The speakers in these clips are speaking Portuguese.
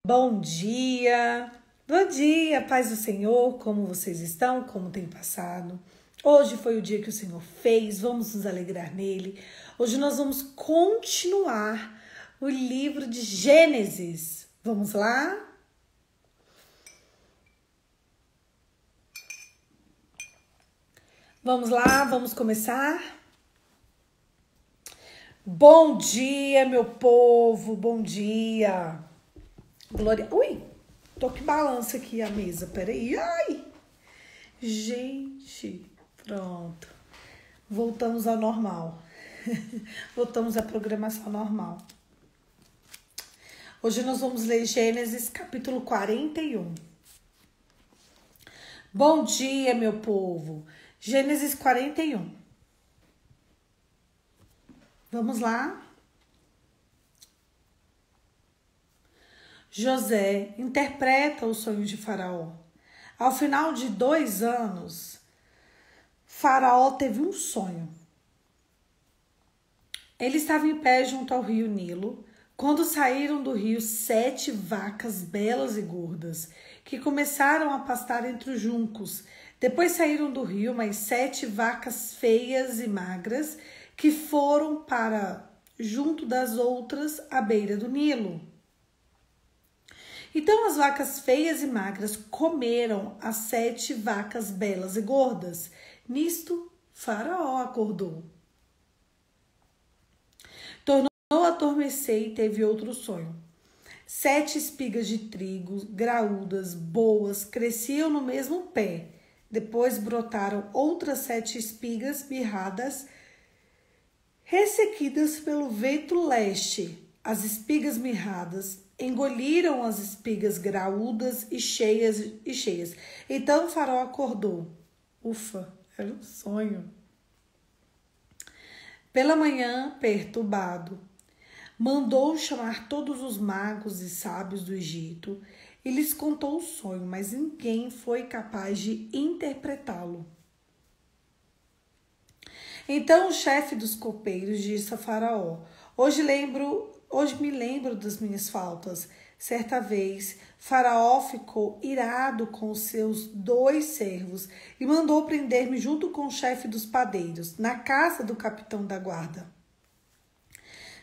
Bom dia, paz do Senhor, como vocês estão, como tem passado? Hoje foi o dia que o Senhor fez, vamos nos alegrar nele. Hoje nós vamos continuar o livro de Gênesis. Vamos lá? Vamos lá, vamos começar? Bom dia, meu povo, bom dia. Glória. Ui, tô que balança aqui a mesa, peraí. Ai, gente, pronto. Voltamos ao normal. Voltamos à programação normal. Hoje nós vamos ler Gênesis capítulo 41. Bom dia, meu povo. Gênesis 41. Vamos lá? José interpreta o sonho de Faraó. Ao final de 2 anos, Faraó teve um sonho. Ele estava em pé junto ao rio Nilo, quando saíram do rio 7 vacas belas e gordas, que começaram a pastar entre os juncos. Depois saíram do rio mais 7 vacas feias e magras, que foram para junto das outras à beira do Nilo. Então as vacas feias e magras comeram as 7 vacas belas e gordas. Nisto, Faraó acordou. Tornou a adormecer e teve outro sonho. 7 espigas de trigo, graúdas, boas, cresciam no mesmo pé. Depois brotaram outras 7 espigas mirradas, ressequidas pelo vento leste. As espigas mirradas engoliram as espigas graúdas e cheias. Então Faraó acordou. Ufa, era um sonho. Pela manhã, perturbado, mandou chamar todos os magos e sábios do Egito e lhes contou o sonho, mas ninguém foi capaz de interpretá-lo. Então o chefe dos copeiros disse a Faraó: Hoje me lembro das minhas faltas. Certa vez, Faraó ficou irado com os seus 2 servos e mandou prender-me junto com o chefe dos padeiros, na casa do capitão da guarda.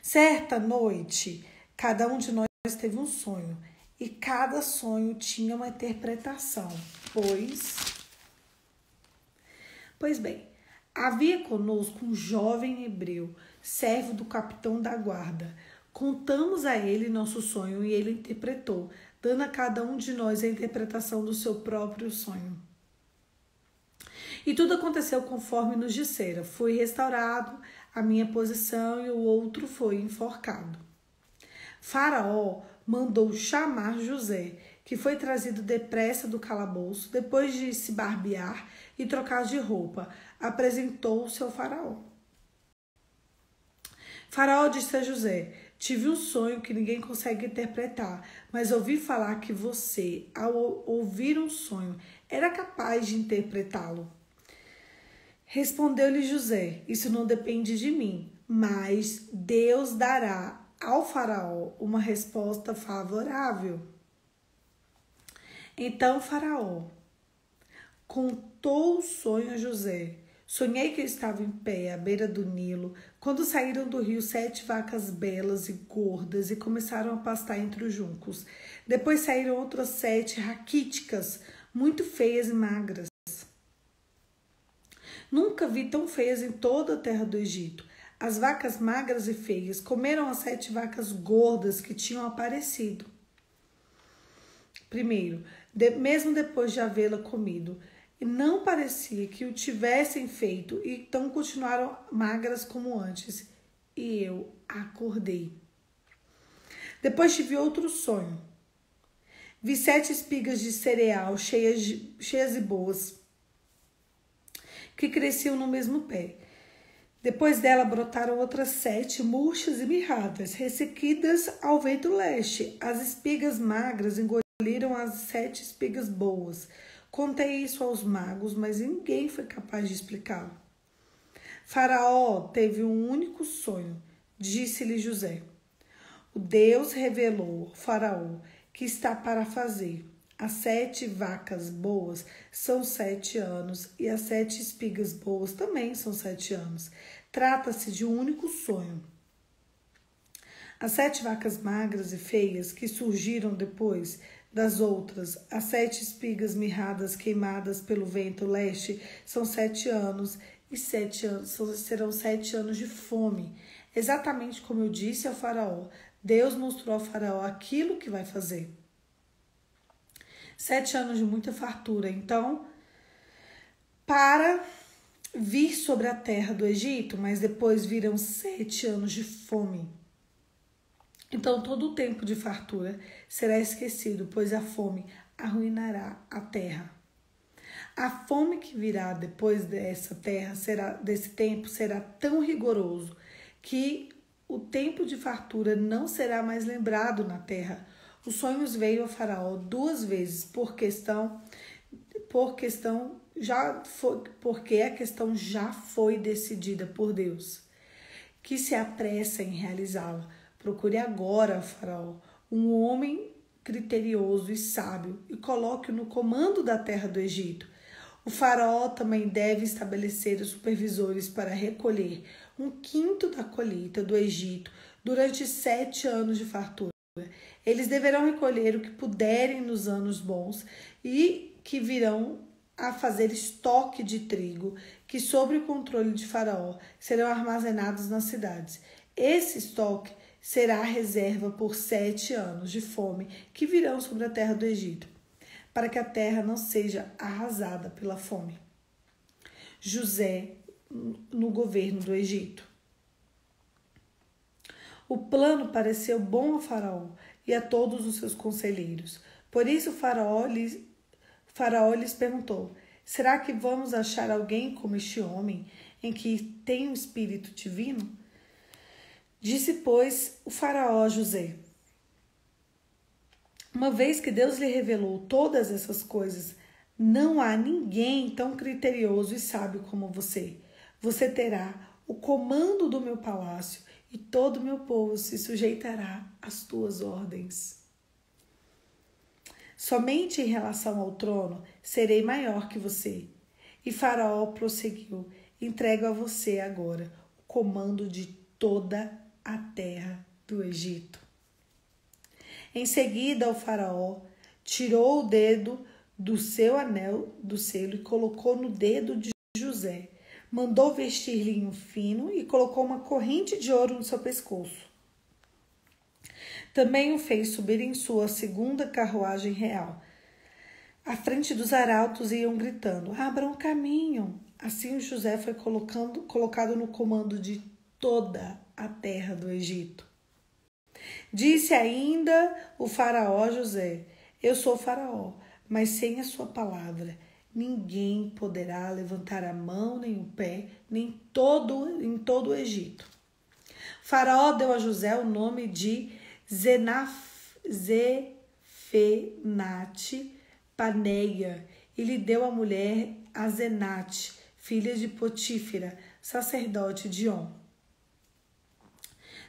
Certa noite, cada um de nós teve um sonho, e cada sonho tinha uma interpretação. Pois bem, havia conosco um jovem hebreu, servo do capitão da guarda. Contamos a ele nosso sonho e ele interpretou, dando a cada um de nós a interpretação do seu próprio sonho. E tudo aconteceu conforme nos dissera. Foi restaurado a minha posição e o outro foi enforcado. Faraó mandou chamar José, que foi trazido depressa do calabouço, depois de se barbear e trocar de roupa. Apresentou-se ao Faraó. Faraó disse a José: Tive um sonho que ninguém consegue interpretar, mas ouvi falar que você, ao ouvir um sonho, era capaz de interpretá-lo. Respondeu-lhe José: Isso não depende de mim, mas Deus dará ao Faraó uma resposta favorável. Então Faraó contou o sonho a José. Sonhei que eu estava em pé à beira do Nilo, quando saíram do rio 7 vacas belas e gordas e começaram a pastar entre os juncos. Depois saíram outras 7 raquíticas, muito feias e magras. Nunca vi tão feias em toda a terra do Egito. As vacas magras e feias comeram as 7 vacas gordas que tinham aparecido. Primeiro, mesmo depois de havê-la comido, e não parecia que o tivessem feito, e então continuaram magras como antes. E eu acordei. Depois tive outro sonho. Vi 7 espigas de cereal cheias e boas, que cresciam no mesmo pé. Depois dela brotaram outras 7 murchas e mirradas, ressequidas ao vento leste. As espigas magras engoliram as 7 espigas boas. Contei isso aos magos, mas ninguém foi capaz de explicá-lo. Faraó teve um único sonho, disse-lhe José. O Deus revelou ao Faraó que está para fazer. As 7 vacas boas são 7 anos e as 7 espigas boas também são 7 anos. Trata-se de um único sonho. As 7 vacas magras e feias que surgiram depois das outras, as 7 espigas mirradas queimadas pelo vento leste, são 7 anos e 7 anos serão 7 anos de fome. Exatamente como eu disse ao faraó, Deus mostrou ao faraó aquilo que vai fazer. 7 anos de muita fartura, então, para vir sobre a terra do Egito, mas depois virão 7 anos de fome. Então, todo o tempo de fartura será esquecido, pois a fome arruinará a terra. A fome que virá depois desse tempo será tão rigoroso que o tempo de fartura não será mais lembrado na terra. Os sonhos veio a Faraó 2 vezes porque a questão já foi decidida por Deus, que se apressa em realizá-la. Procure agora, Faraó, um homem criterioso e sábio e coloque-o no comando da terra do Egito. O faraó também deve estabelecer os supervisores para recolher 1/5 da colheita do Egito durante 7 anos de fartura. Eles deverão recolher o que puderem nos anos bons e que virão a fazer estoque de trigo, que sob o controle de Faraó serão armazenados nas cidades. Esse estoque será a reserva por 7 anos de fome que virão sobre a terra do Egito, para que a terra não seja arrasada pela fome. José no governo do Egito. O plano pareceu bom ao faraó e a todos os seus conselheiros. Por isso o faraó lhes perguntou: será que vamos achar alguém como este homem, em que tem um espírito divino? Disse, pois, o faraó a José: uma vez que Deus lhe revelou todas essas coisas, não há ninguém tão criterioso e sábio como você. Você terá o comando do meu palácio e todo o meu povo se sujeitará às tuas ordens. Somente em relação ao trono serei maior que você. E Faraó prosseguiu: entrego a você agora o comando de toda a terra do Egito. Em seguida, o faraó tirou o dedo do seu anel do selo e colocou no dedo de José. Mandou vestir linho fino e colocou uma corrente de ouro no seu pescoço. Também o fez subir em sua segunda carruagem real. À frente dos arautos iam gritando: abram caminho. Assim José foi colocado no comando de toda a terra do Egito. Disse ainda o faraó a José: eu sou faraó, mas sem a sua palavra ninguém poderá levantar a mão nem o pé, em todo o Egito. Faraó deu a José o nome de Zefenate-Paneia e lhe deu a mulher Asenate, filha de Potífera, sacerdote de On.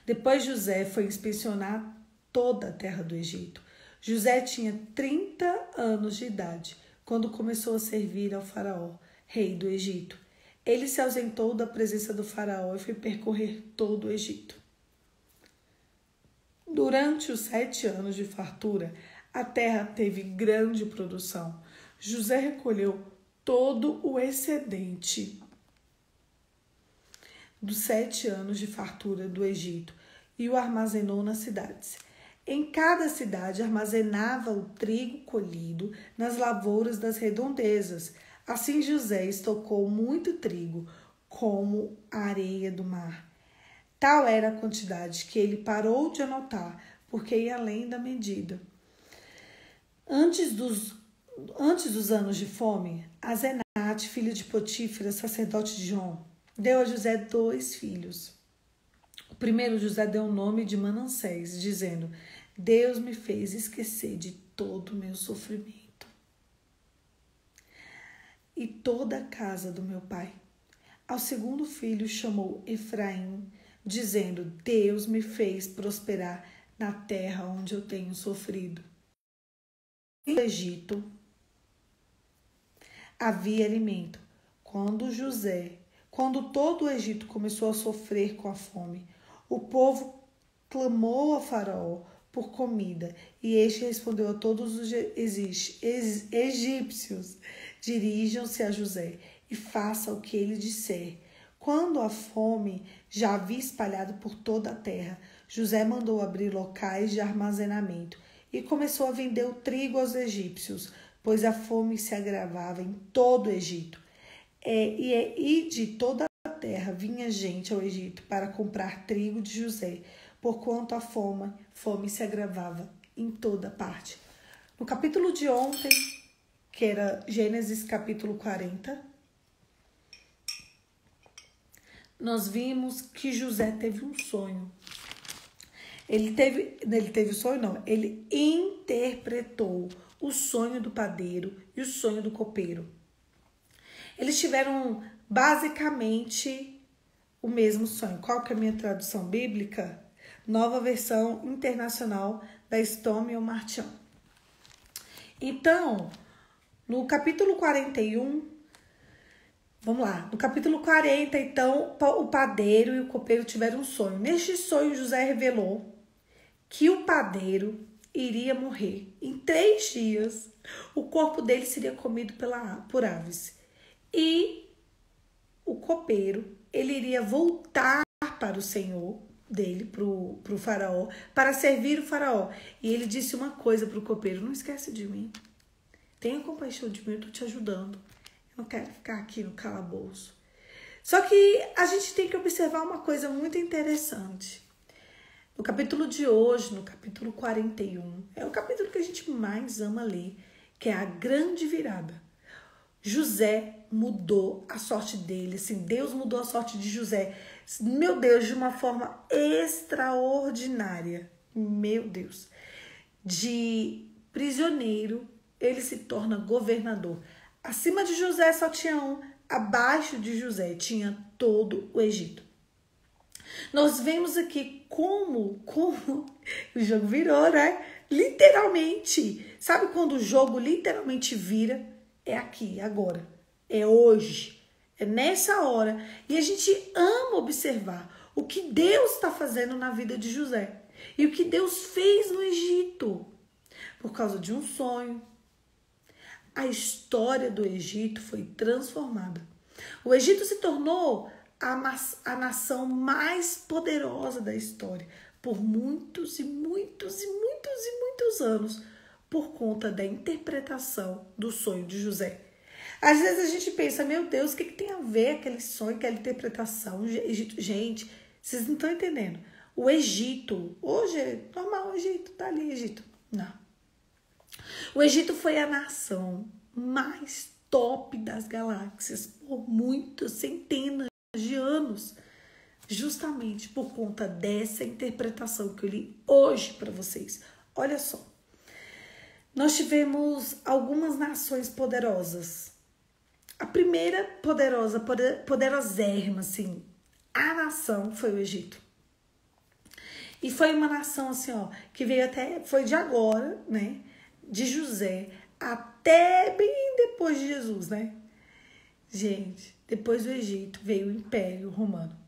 Depois José foi inspecionar toda a terra do Egito. José tinha 30 anos de idade quando começou a servir ao faraó, rei do Egito. Ele se ausentou da presença do faraó e foi percorrer todo o Egito. Durante os 7 anos de fartura, a terra teve grande produção. José recolheu todo o excedente dos 7 anos de fartura do Egito e o armazenou nas cidades. Em cada cidade armazenava o trigo colhido nas lavouras das redondezas. Assim José estocou muito trigo, como a areia do mar. Tal era a quantidade que ele parou de anotar, porque ia além da medida. Antes dos anos de fome, Asenate, filho de Potífera, sacerdote de On, deu a José 2 filhos. O primeiro José deu o nome de Manassés, dizendo: Deus me fez esquecer de todo o meu sofrimento e toda a casa do meu pai. Ao segundo filho chamou Efraim, dizendo: Deus me fez prosperar na terra onde eu tenho sofrido. no Egito havia alimento. Quando todo o Egito começou a sofrer com a fome, o povo clamou a Faraó por comida, e este respondeu a todos os egípcios: dirijam-se a José e faça o que ele disser. Quando a fome já havia espalhado por toda a terra, José mandou abrir locais de armazenamento e começou a vender o trigo aos egípcios, pois a fome se agravava em todo o Egito. E de toda a terra vinha gente ao Egito para comprar trigo de José, porquanto a fome se agravava em toda parte. No capítulo de ontem, que era Gênesis capítulo 40, nós vimos que José teve um sonho. Ele teve sonho, não. Ele interpretou o sonho do padeiro e o sonho do copeiro. Eles tiveram basicamente o mesmo sonho. Qual que é a minha tradução bíblica? Nova versão internacional da Stormy Marchand. Então, no capítulo 41, vamos lá. No capítulo 40, então, o padeiro e o copeiro tiveram um sonho. Neste sonho, José revelou que o padeiro iria morrer. Em 3 dias, o corpo dele seria comido por aves. E o copeiro, ele iria voltar para o senhor dele, para o faraó, para servir o faraó. E ele disse uma coisa para o copeiro: não esquece de mim. Tenha compaixão de mim, eu estou te ajudando. Eu não quero ficar aqui no calabouço. Só que a gente tem que observar uma coisa muito interessante. No capítulo de hoje, no capítulo 41, é o capítulo que a gente mais ama ler, que é a grande virada. José mudou a sorte dele, assim, Deus mudou a sorte de José, meu Deus, de uma forma extraordinária, meu Deus. De prisioneiro, ele se torna governador. Acima de José só tinha um, abaixo de José tinha todo o Egito. Nós vemos aqui como o jogo virou, né? Literalmente. Sabe quando o jogo literalmente vira? É aqui, agora. É hoje. É nessa hora. E a gente ama observar o que Deus está fazendo na vida de José. E o que Deus fez no Egito. Por causa de um sonho. A história do Egito foi transformada. O Egito se tornou a nação mais poderosa da história por muitos e muitos e muitos e muitos anos, por conta da interpretação do sonho de José. Às vezes a gente pensa, meu Deus, o que tem a ver aquele sonho, aquela interpretação? Gente, vocês não estão entendendo. O Egito, hoje é normal, o Egito, tá ali, Egito. Não. O Egito foi a nação mais top das galáxias por muitas centenas de anos, justamente por conta dessa interpretação que eu li hoje para vocês. Olha só, nós tivemos algumas nações poderosas. A primeira poderosérrima, assim, a nação foi o Egito. E foi uma nação assim, ó, que veio até, foi de agora, né, de José até bem depois de Jesus, né? Gente, depois do Egito veio o Império Romano,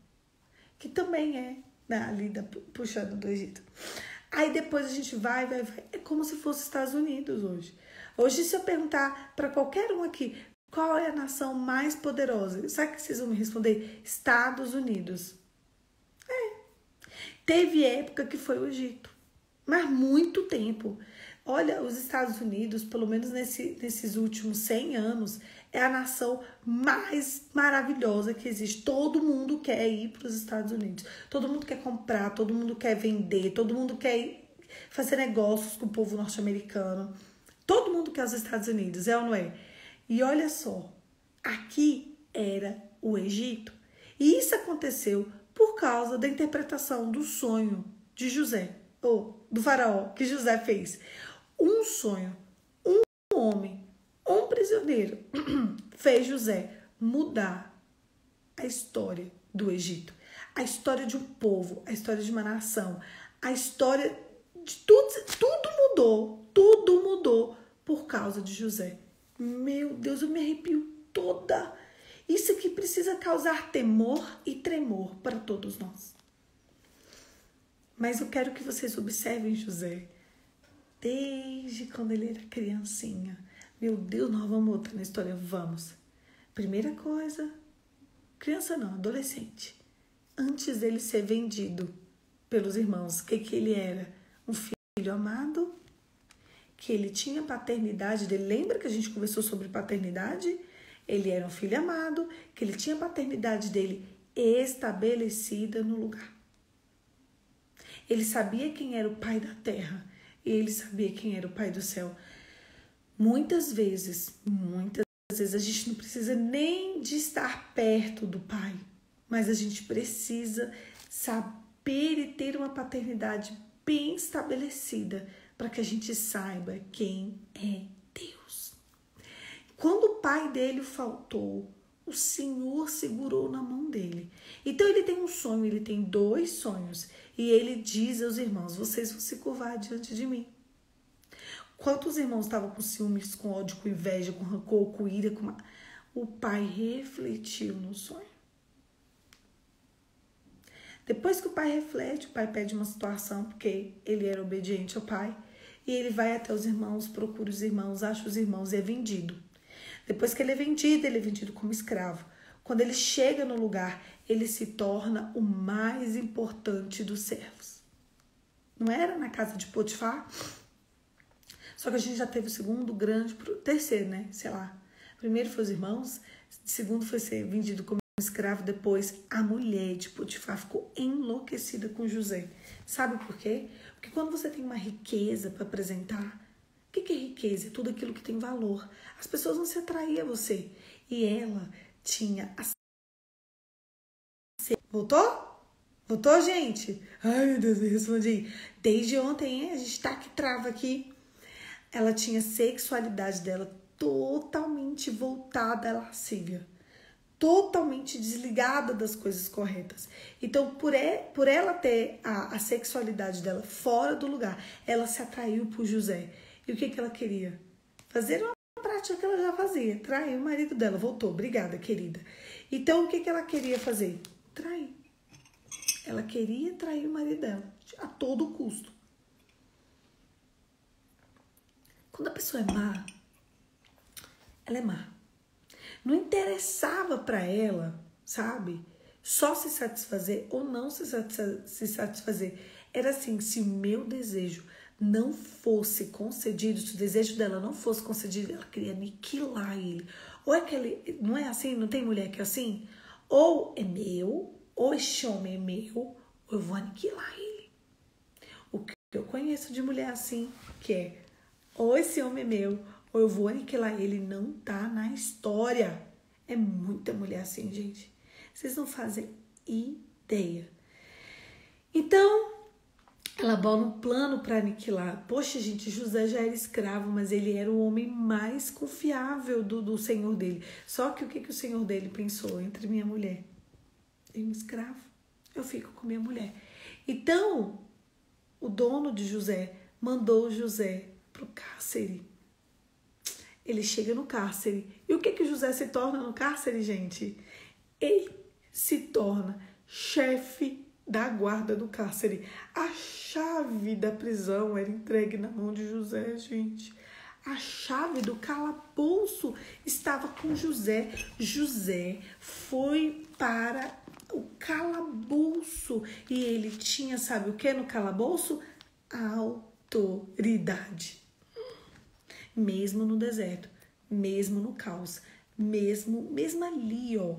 que também é ali puxando do Egito. Aí depois a gente vai. É como se fosse Estados Unidos hoje. Hoje, se eu perguntar para qualquer um aqui qual é a nação mais poderosa, sabe o que vocês vão me responder? Estados Unidos. Teve época que foi o Egito, mas muito tempo. Olha, os Estados Unidos, pelo menos nesses últimos 100 anos, é a nação mais maravilhosa que existe. Todo mundo quer ir para os Estados Unidos. Todo mundo quer comprar, todo mundo quer vender, todo mundo quer fazer negócios com o povo norte-americano. Todo mundo quer os Estados Unidos, é ou não é? E olha só, aqui era o Egito. E isso aconteceu por causa da interpretação do sonho de José, ou do faraó, que José fez. Um sonho, um homem, um prisioneiro, fez José mudar a história do Egito, a história de um povo, a história de uma nação, a história de tudo mudou por causa de José. Meu Deus, eu me arrepio toda. Isso aqui precisa causar temor e tremor para todos nós. Mas eu quero que vocês observem José. Desde quando ele era criancinha. Meu Deus, nós vamos voltar na história, vamos. Primeira coisa, criança não, adolescente. Antes dele ser vendido pelos irmãos, o que ele era? Um filho amado, que ele tinha paternidade dele. Lembra que a gente conversou sobre paternidade? Ele era um filho amado, que ele tinha a paternidade dele estabelecida no lugar. Ele sabia quem era o pai da terra e ele sabia quem era o pai do céu. Muitas vezes a gente não precisa nem de estar perto do pai, mas a gente precisa saber e ter uma paternidade bem estabelecida para que a gente saiba quem é Deus. Quando o pai dele faltou, o Senhor segurou na mão dele. Então ele tem um sonho, ele tem 2 sonhos. E ele diz aos irmãos, vocês vão se curvar diante de mim. Quantos irmãos estavam com ciúmes, com ódio, com inveja, com rancor, com ira? O pai refletiu no sonho. Depois que o pai reflete, o pai pede uma situação, porque ele era obediente ao pai. E ele vai até os irmãos, procura os irmãos, acha os irmãos e é vendido. Depois que ele é vendido como escravo. Quando ele chega no lugar, ele se torna o mais importante dos servos. Não era na casa de Potifar? Só que a gente já teve o segundo grande, terceiro, né? Sei lá. Primeiro foi os irmãos, segundo foi ser vendido como escravo, depois a mulher de Potifar ficou enlouquecida com José. Sabe por quê? Porque quando você tem uma riqueza para apresentar, o que é riqueza? É tudo aquilo que tem valor. As pessoas vão se atrair a você. E ela tinha a... Voltou? Voltou, gente? Ai, meu Deus, eu respondi. Desde ontem, hein? A gente tá que trava aqui. Ela tinha a sexualidade dela totalmente voltada à lascívia. Totalmente desligada das coisas corretas. Então, por ela ter a sexualidade dela fora do lugar, ela se atraiu por José. E o que ela queria? Fazer uma prática que ela já fazia. Trair o marido dela. Voltou. Obrigada, querida. Então, o que ela queria fazer? Trair. Ela queria trair o marido dela. A todo custo. Quando a pessoa é má, ela é má. Não interessava para ela, sabe? Só se satisfazer ou não se satisfazer. Era assim, se o meu desejo não fosse concedido, se o desejo dela não fosse concedido, ela queria aniquilar ele. Ou é que ele, não é assim? Não tem mulher que é assim? Ou é meu, ou este homem é meu, ou eu vou aniquilar ele. O que eu conheço de mulher assim, que é, ou esse homem é meu, ou eu vou aniquilar ele, não tá na história. É muita mulher assim, gente. Vocês não fazem ideia. Então, ela bola um plano para aniquilar. Poxa, gente, José já era escravo, mas ele era o homem mais confiável do senhor dele. Só que o que o senhor dele pensou? Entre minha mulher e um escravo, eu fico com minha mulher. Então, o dono de José mandou José pro cárcere. Ele chega no cárcere. E o que José se torna no cárcere, gente? Ele se torna chefe da guarda do cárcere. A chave da prisão era entregue na mão de José, gente. A chave do calabouço estava com José. José foi para o calabouço. E ele tinha, sabe o que no calabouço? Autoridade. Mesmo no deserto, mesmo no caos, mesmo ali, ó,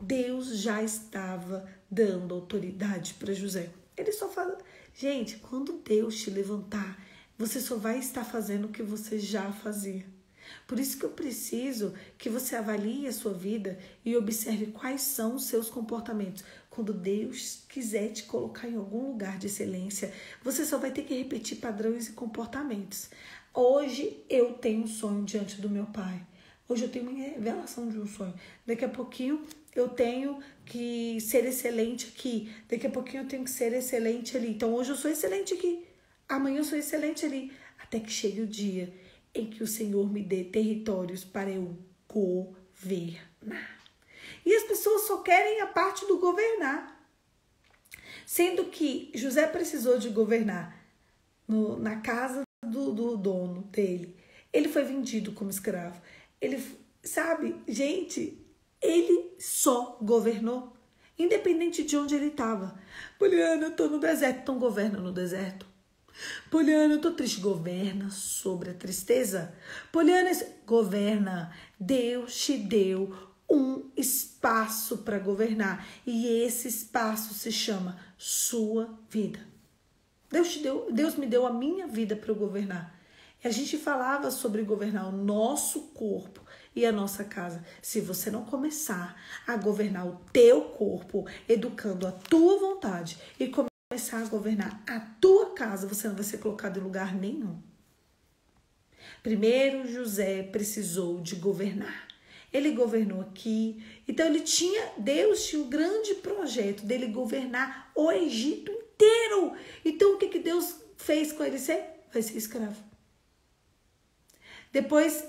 Deus já estava dando autoridade para José. Ele só fala, gente, quando Deus te levantar, você só vai estar fazendo o que você já fazia. Por isso que eu preciso que você avalie a sua vida e observe quais são os seus comportamentos. Quando Deus quiser te colocar em algum lugar de excelência, você só vai ter que repetir padrões e comportamentos. Hoje eu tenho um sonho diante do meu pai. Hoje eu tenho uma revelação de um sonho. Daqui a pouquinho eu tenho que ser excelente aqui. Daqui a pouquinho eu tenho que ser excelente ali. Então hoje eu sou excelente aqui. Amanhã eu sou excelente ali. Até que chegue o dia em que o Senhor me dê territórios para eu governar. E as pessoas só querem a parte do governar. Sendo que José precisou de governar na casa do dono dele. Ele foi vendido como escravo. Ele, sabe, gente, ele só governou. Independente de onde ele estava. Poliana, eu tô no deserto. Então governa no deserto. Poliana, eu tô triste. Governa sobre a tristeza. Poliana, governa. Deus te deu um espaço para governar. E esse espaço se chama sua vida. Deus me deu a minha vida para eu governar. E a gente falava sobre governar o nosso corpo e a nossa casa. Se você não começar a governar o teu corpo, educando a tua vontade e começar a governar a tua casa, você não vai ser colocado em lugar nenhum. Primeiro, José precisou de governar. Ele governou aqui. Então, Deus tinha um grande projeto dele governar o Egito inteiro. Então, o que Deus fez com ele Vai ser escravo. Depois,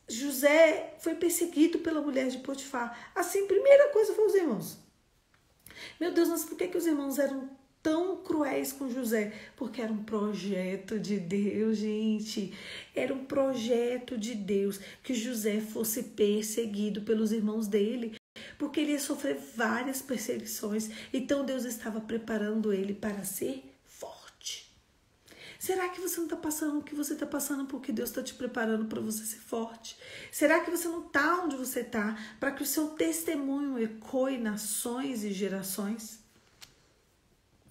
José foi perseguido pela mulher de Potifar. Assim, primeira coisa foi os irmãos. Meu Deus, mas por que os irmãos eram tão cruéis com José? Porque era um projeto de Deus, gente. Era um projeto de Deus que José fosse perseguido pelos irmãos dele, porque ele ia sofrer várias perseguições. Então Deus estava preparando ele para ser forte. Será que você não está passando o que você está passando porque Deus está te preparando para você ser forte? Será que você não está onde você está para que o seu testemunho ecoe nações e gerações?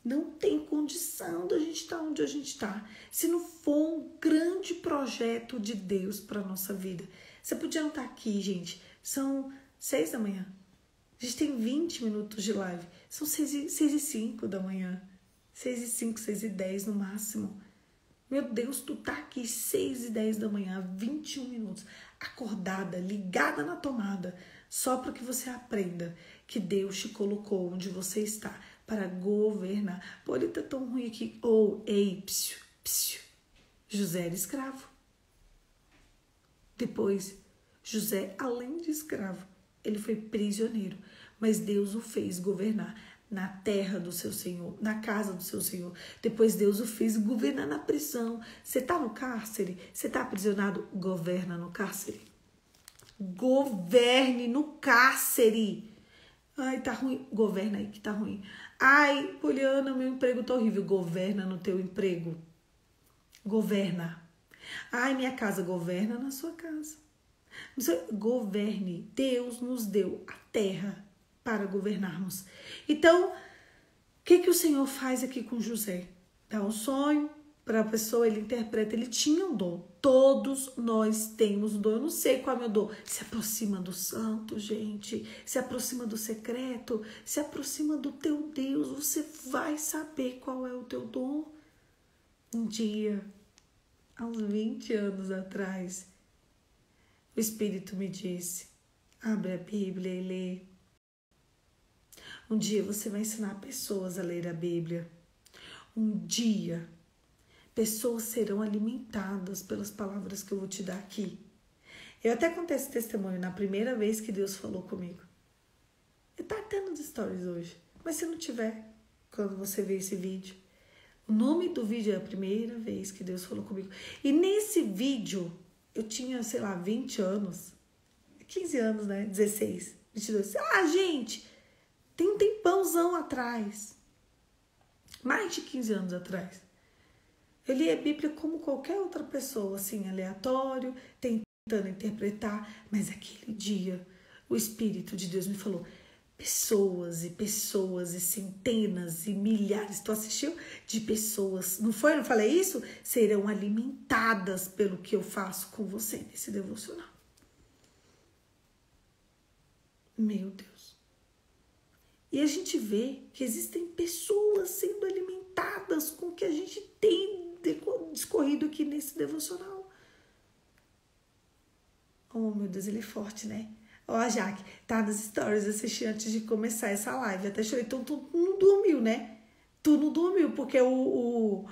Não tem condição de a gente estar onde a gente está, se não for um grande projeto de Deus para a nossa vida. Você podia não estar aqui, gente. São 6 da manhã. A gente tem 20 minutos de live. São 6:05 da manhã. 6:05, 6:10 no máximo. Meu Deus, tu tá aqui 6:10 da manhã, 21 minutos, acordada, ligada na tomada, só para que você aprenda que Deus te colocou onde você está para governar. Pô, ele tá tão ruim aqui. José era escravo. Depois, José, além de escravo, ele foi prisioneiro, mas Deus o fez governar na terra do seu Senhor, na casa do seu Senhor. Depois Deus o fez governar na prisão. Você tá no cárcere? Você tá aprisionado? Governa no cárcere. Governe no cárcere. Ai, tá ruim. Governa aí que tá ruim. Ai, Poliana, meu emprego tá horrível. Governa no teu emprego. Governa. Ai, minha casa. Governa na sua casa. Governe. Deus nos deu a terra para governarmos. Então, o que o Senhor faz aqui com José? Dá um sonho para a pessoa, ele interpreta, ele tinha um dom. Todos nós temos um dom. Eu não sei qual é o meu dom. Se aproxima do santo, gente. Se aproxima do secreto. Se aproxima do teu Deus. Você vai saber qual é o teu dom. Um dia, há uns 20 anos atrás, o Espírito me disse, abre a Bíblia e lê. Um dia você vai ensinar pessoas a ler a Bíblia. Um dia, pessoas serão alimentadas pelas palavras que eu vou te dar aqui. Eu até contei esse testemunho na primeira vez que Deus falou comigo. Tá até nos stories hoje. Mas se não tiver, quando você ver esse vídeo. O nome do vídeo é a primeira vez que Deus falou comigo. E nesse vídeo, eu tinha, 20 anos. 15 anos, né? 16, 22. Gente, tem um tempãozão atrás. Mais de 15 anos atrás. Eu li a Bíblia como qualquer outra pessoa, assim, aleatório, tentando interpretar. Mas aquele dia, o Espírito de Deus me falou, pessoas e centenas e milhares, tu assistiu? De pessoas, não foi? Eu não falei isso? Serão alimentadas pelo que eu faço com você nesse devocional. Meu Deus. E a gente vê que existem pessoas sendo alimentadas com o que a gente tem discorrido aqui nesse devocional. Oh, meu Deus, ele é forte, né? Ó, a Jaque, tá nas stories, assisti antes de começar essa live. Até chorei, então tu não dormiu, né? Tu não dormiu, porque o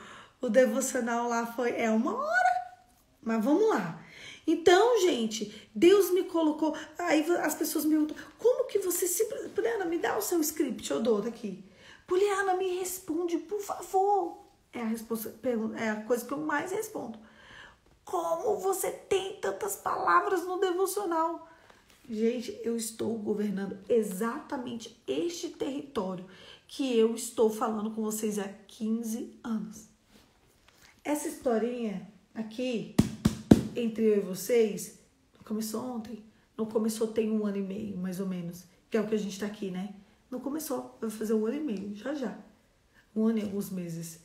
devocional lá é 1 hora. Mas vamos lá. Então, gente, Deus me colocou... Aí as pessoas me perguntam, como que você se... Poliana, me dá o seu script, eu dou daqui. Poliana, me responde, por favor. É a resposta, é a coisa que eu mais respondo. Como você tem tantas palavras no devocional? Gente, eu estou governando exatamente este território que eu estou falando com vocês há 15 anos. Essa historinha aqui, entre eu e vocês, não começou ontem. Não começou tem 1 ano e meio, mais ou menos. Que é o que a gente tá aqui, né? Não começou. Vai fazer 1 ano e meio, já. 1 ano e alguns meses.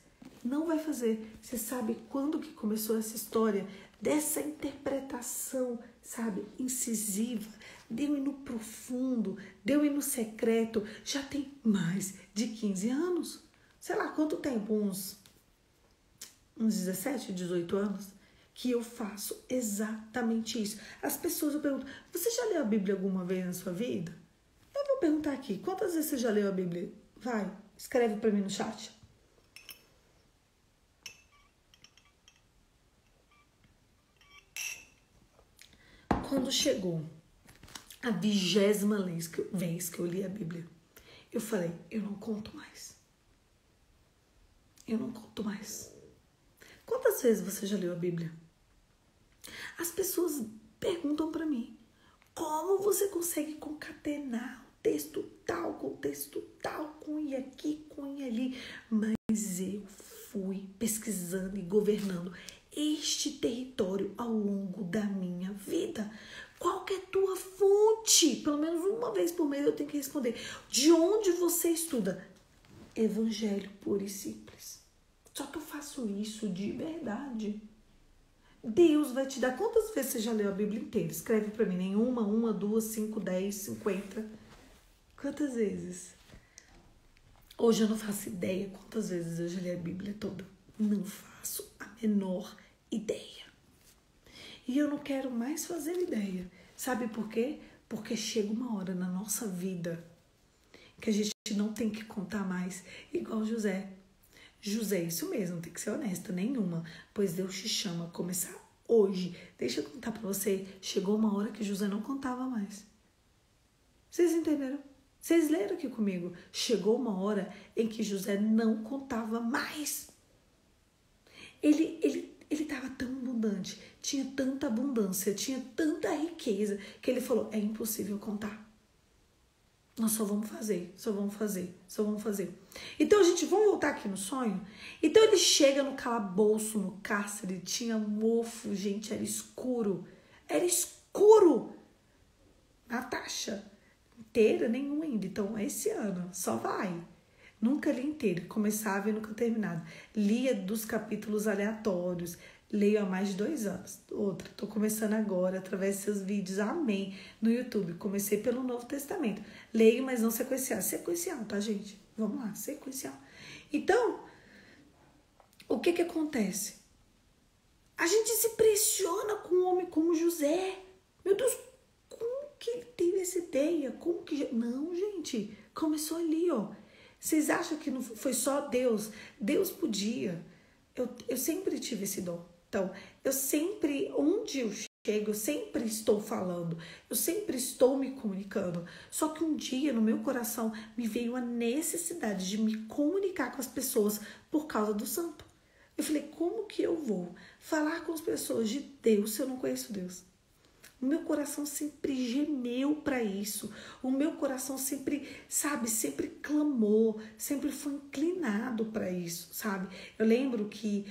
Não vai fazer. Você sabe quando que começou essa história? Dessa interpretação, sabe? Incisiva. Deu ir no profundo. Deu ir no secreto. Já tem mais de 15 anos. Sei lá, quanto tempo? Uns 17, 18 anos? Que eu faço exatamente isso. As pessoas eu pergunto, você já leu a Bíblia alguma vez na sua vida? Eu vou perguntar aqui, quantas vezes você já leu a Bíblia? Vai, escreve para mim no chat. Quando chegou a 20ª vez que eu li a Bíblia, eu falei, eu não conto mais. Eu não conto mais. Quantas vezes você já leu a Bíblia? As pessoas perguntam para mim, como você consegue concatenar um texto tal, com texto tal, com e aqui, com e ali? Mas eu fui pesquisando e governando este território ao longo da minha vida. Qual que é a tua fonte? Pelo menos uma vez por mês eu tenho que responder. De onde você estuda? Evangelho puro e simples. Só que eu faço isso de verdade. Deus vai te dar... Quantas vezes você já leu a Bíblia inteira? Escreve pra mim. Nenhuma, 1, 2, 5, 10, 50. Quantas vezes? Hoje eu não faço ideia quantas vezes eu já li a Bíblia toda. Não faço a menor ideia. E eu não quero mais fazer ideia. Sabe por quê? Porque chega uma hora na nossa vida que a gente não tem que contar mais. Igual José. José, isso mesmo, tem que ser honesta, nenhuma. Pois Deus te chama a começar hoje. Deixa eu contar pra você. Chegou uma hora que José não contava mais. Vocês entenderam? Vocês leram aqui comigo. Chegou uma hora em que José não contava mais. Ele estava tão abundante, tinha tanta abundância, tinha tanta riqueza, que ele falou, é impossível contar. Nós só vamos fazer. Então, gente, vamos voltar aqui no sonho? Então, ele chega no calabouço, no cárcere, tinha mofo, gente, era escuro. Natasha, inteira, nenhum ainda. Então, esse ano, só vai. Nunca li inteiro, começava e nunca terminava. Lia dos capítulos aleatórios, leio há mais de 2 anos. Outra, tô começando agora, através de seus vídeos, amém, no YouTube. Comecei pelo Novo Testamento. Leio, mas não sequencial. Sequencial, tá, gente? Vamos lá, sequencial. Então, o que acontece? A gente se pressiona com um homem como José. Meu Deus, como que ele teve essa ideia? Como que... Não, gente, começou ali, ó. Vocês acham que não foi só Deus? Deus podia. Eu sempre tive esse dom. Então, eu sempre, onde eu chego, eu sempre estou falando. Eu sempre estou me comunicando. Só que um dia, no meu coração, me veio a necessidade de me comunicar com as pessoas por causa do santo. Eu falei, como que eu vou falar com as pessoas de Deus se eu não conheço Deus? O meu coração sempre gemeu para isso. O meu coração sempre, sabe, sempre clamou, sempre foi inclinado para isso, sabe? Eu lembro que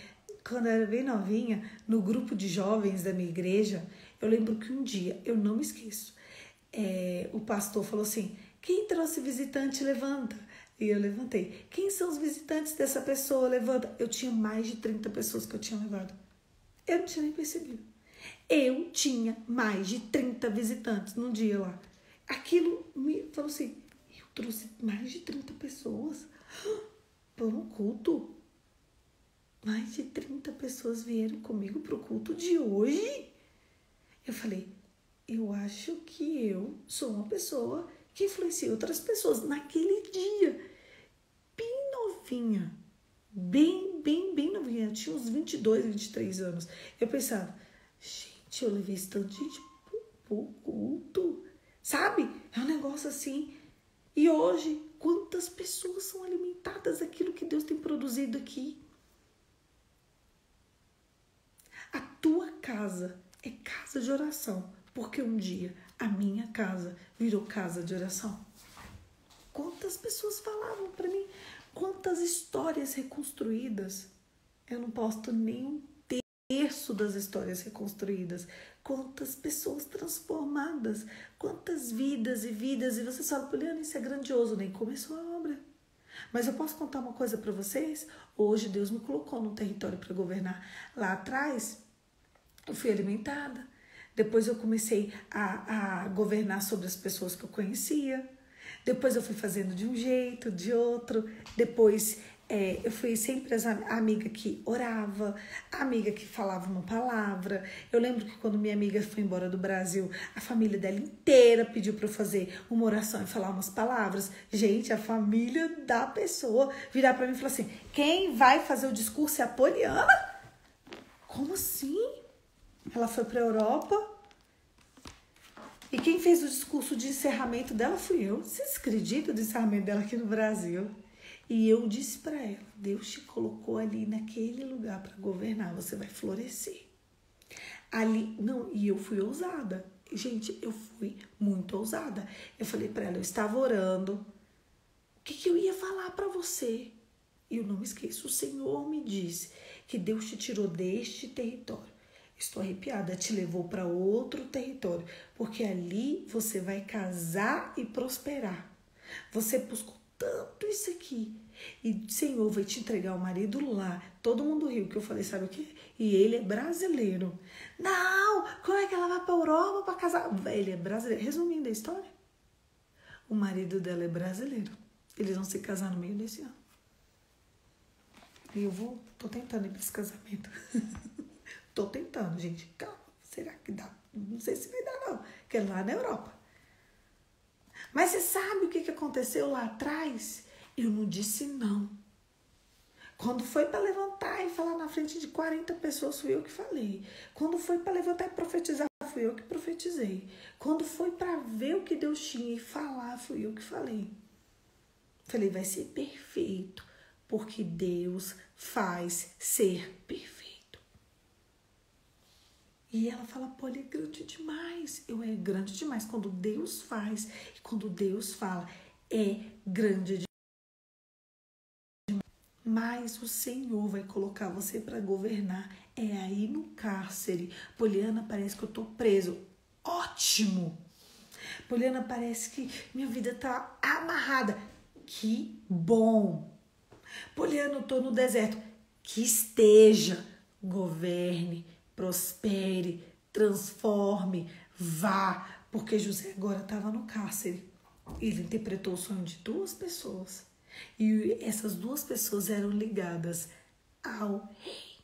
quando eu era bem novinha, no grupo de jovens da minha igreja, eu lembro que um dia, eu não me esqueço, o pastor falou assim, quem trouxe visitante, levanta. E eu levantei. Quem são os visitantes dessa pessoa? Levanta. Eu tinha mais de 30 pessoas que eu tinha levado. Eu não tinha nem percebido. Eu tinha mais de 30 visitantes num dia lá. Aquilo me falou assim, eu trouxe mais de 30 pessoas para um culto. Mais de 30 pessoas vieram comigo para o culto de hoje. Eu falei, eu acho que eu sou uma pessoa que influencia outras pessoas. Naquele dia, bem novinha, bem novinha, eu tinha uns 22, 23 anos. Eu pensava, Gente, eu levei esse tanto de gente pro culto. Sabe? É um negócio assim. E hoje, quantas pessoas são alimentadas daquilo que Deus tem produzido aqui? A tua casa é casa de oração, porque um dia a minha casa virou casa de oração. Quantas pessoas falavam para mim, quantas histórias reconstruídas. Eu não posto nem um terço das histórias reconstruídas. Quantas pessoas transformadas, quantas vidas e vidas. E você fala, Poliana, isso é grandioso, nem começou a obra. Mas eu posso contar uma coisa para vocês? Hoje Deus me colocou num território para governar. Lá atrás, eu fui alimentada. Depois eu comecei a governar sobre as pessoas que eu conhecia. Depois eu fui fazendo de um jeito, de outro. Depois eu fui sempre a amiga que orava, a amiga que falava uma palavra. Eu lembro que quando minha amiga foi embora do Brasil, a família dela inteira pediu para eu fazer uma oração e falar umas palavras. Gente, a família da pessoa virar para mim e falar assim, quem vai fazer o discurso é a Poliana? Como assim? Ela foi para a Europa e quem fez o discurso de encerramento dela fui eu. Vocês acreditam do encerramento dela aqui no Brasil? E eu disse para ela, Deus te colocou ali naquele lugar para governar, você vai florescer. Ali, não, e eu fui ousada. Gente, eu fui muito ousada. Eu falei para ela, eu estava orando, o que eu ia falar para você? E eu não me esqueço, o Senhor me disse que Deus te tirou deste território. Estou arrepiada, te levou para outro território, porque ali você vai casar e prosperar. Você buscou tanto isso aqui. E o Senhor vai te entregar o marido lá. Todo mundo riu, que eu falei, sabe o quê? E ele é brasileiro. Não, como é que ela vai para a Europa para casar? Ele é brasileiro. Resumindo a história, o marido dela é brasileiro. Eles vão se casar no meio desse ano. E eu tô tentando ir para esse casamento. Tô tentando, gente. Calma, será que dá? Não sei se vai dar, não. Porque é lá na Europa. Mas você sabe o que aconteceu lá atrás? Eu não disse não. Quando foi para levantar e falar na frente de 40 pessoas, fui eu que falei. Quando foi para levantar e profetizar, fui eu que profetizei. Quando foi para ver o que Deus tinha e falar, fui eu que falei. Falei, vai ser perfeito, porque Deus faz ser perfeito. E ela fala, pô, ele é grande demais. Eu, é grande demais. Quando Deus faz e quando Deus fala, é grande demais. Mas o Senhor vai colocar você para governar. É aí no cárcere. Poliana, parece que eu tô preso. Ótimo! Poliana, parece que minha vida tá amarrada. Que bom! Poliana, eu tô no deserto. Que esteja. Governe, prospere, transforme, vá. Porque José agora estava no cárcere. Ele interpretou o sonho de 2 pessoas. E essas 2 pessoas eram ligadas ao rei.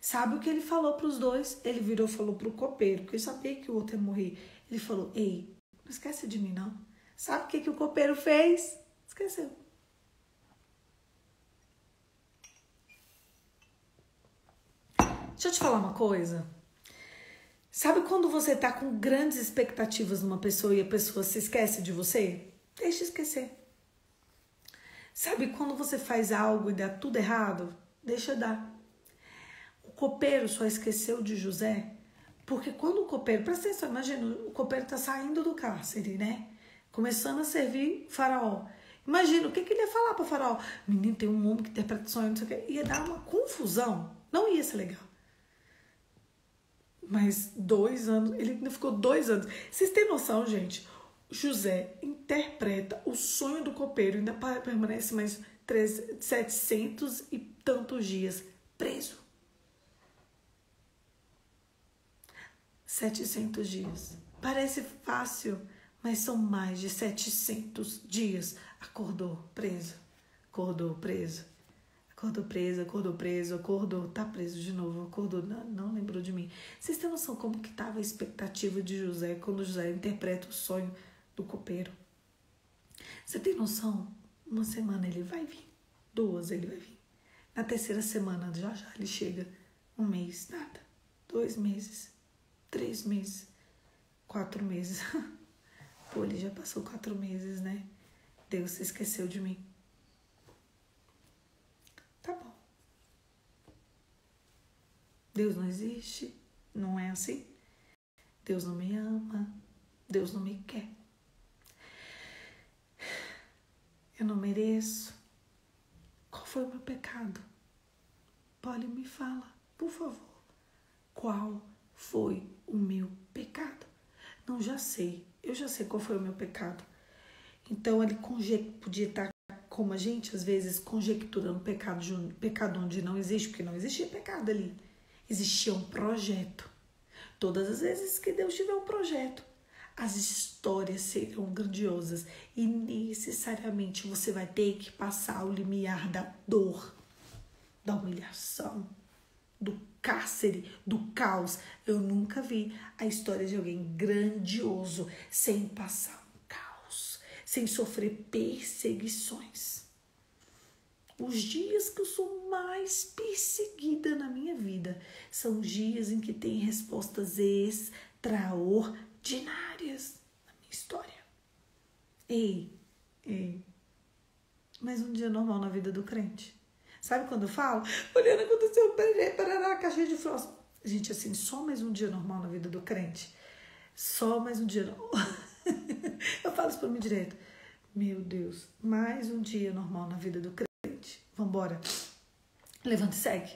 Sabe o que ele falou para os 2? Ele virou e falou para o copeiro, porque ele sabia que o outro ia morrer. Ele falou, ei, não esquece de mim não. Sabe o que o copeiro fez? Esqueceu. Deixa eu te falar uma coisa. Sabe quando você tá com grandes expectativas numa pessoa e a pessoa se esquece de você? Deixa esquecer. Sabe quando você faz algo e dá tudo errado? Deixa dar. O copeiro só esqueceu de José porque quando o copeiro... Presta atenção, imagina, o copeiro tá saindo do cárcere, né? Começando a servir faraó. Imagina, o que ele ia falar para faraó? Menino, tem um homem que interpreta sonho, não sei o que. Ia dar uma confusão. Não ia ser legal. Mas 2 anos, ele ainda ficou 2 anos. Vocês têm noção, gente? José interpreta o sonho do copeiro, ainda permanece mais 700 e tantos dias preso. 700 dias. Parece fácil, mas são mais de 700 dias. Acordou preso, acordou preso. Acordou preso, acordou preso, acordou, tá preso de novo, acordou, não lembrou de mim. Vocês têm noção como que estava a expectativa de José quando José interpreta o sonho do copeiro? Você tem noção? 1 semana ele vai vir, 2 ele vai vir. Na 3ª semana, já ele chega. 1 mês, nada. 2 meses, 3 meses, 4 meses. Pô, ele já passou 4 meses, né? Deus se esqueceu de mim. Tá bom. Deus não existe, não é assim. Deus não me ama, Deus não me quer. Eu não mereço. Qual foi o meu pecado? Polly, me fala, por favor. Qual foi o meu pecado? Não, já sei. Eu já sei qual foi o meu pecado. Então, ele podia estar como a gente, às vezes, conjecturando pecado onde não existe, porque não existia pecado ali. Existia um projeto. Todas as vezes que Deus tiver um projeto, as histórias serão grandiosas e necessariamente você vai ter que passar o limiar da dor, da humilhação, do cárcere, do caos. Eu nunca vi a história de alguém grandioso sem passar um caos, sem sofrer perseguições. Os dias que eu sou mais perseguida na minha vida são os dias em que tem respostas extraordinárias na minha história. Ei, mas um dia normal na vida do crente. Sabe quando eu falo? Olhando, aconteceu, parará, caixinha de flores. Gente, assim, só mais um dia normal na vida do crente. Só mais um dia normal. Eu falo isso pra mim direto. Meu Deus, mais um dia normal na vida do crente. Vambora. Levanta e segue.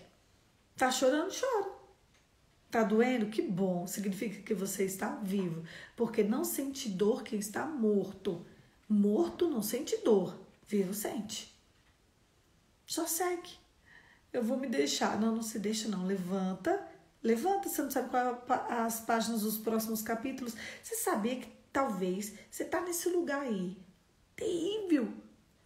Tá chorando? Chora. Tá doendo? Que bom. Significa que você está vivo. Porque não sente dor quem está morto. Morto não sente dor. Vivo sente. Só segue. Eu vou me deixar. Não, não se deixa não. Levanta. Levanta. Você não sabe qual as páginas dos próximos capítulos. Você sabia que talvez você tá nesse lugar aí. Terrível.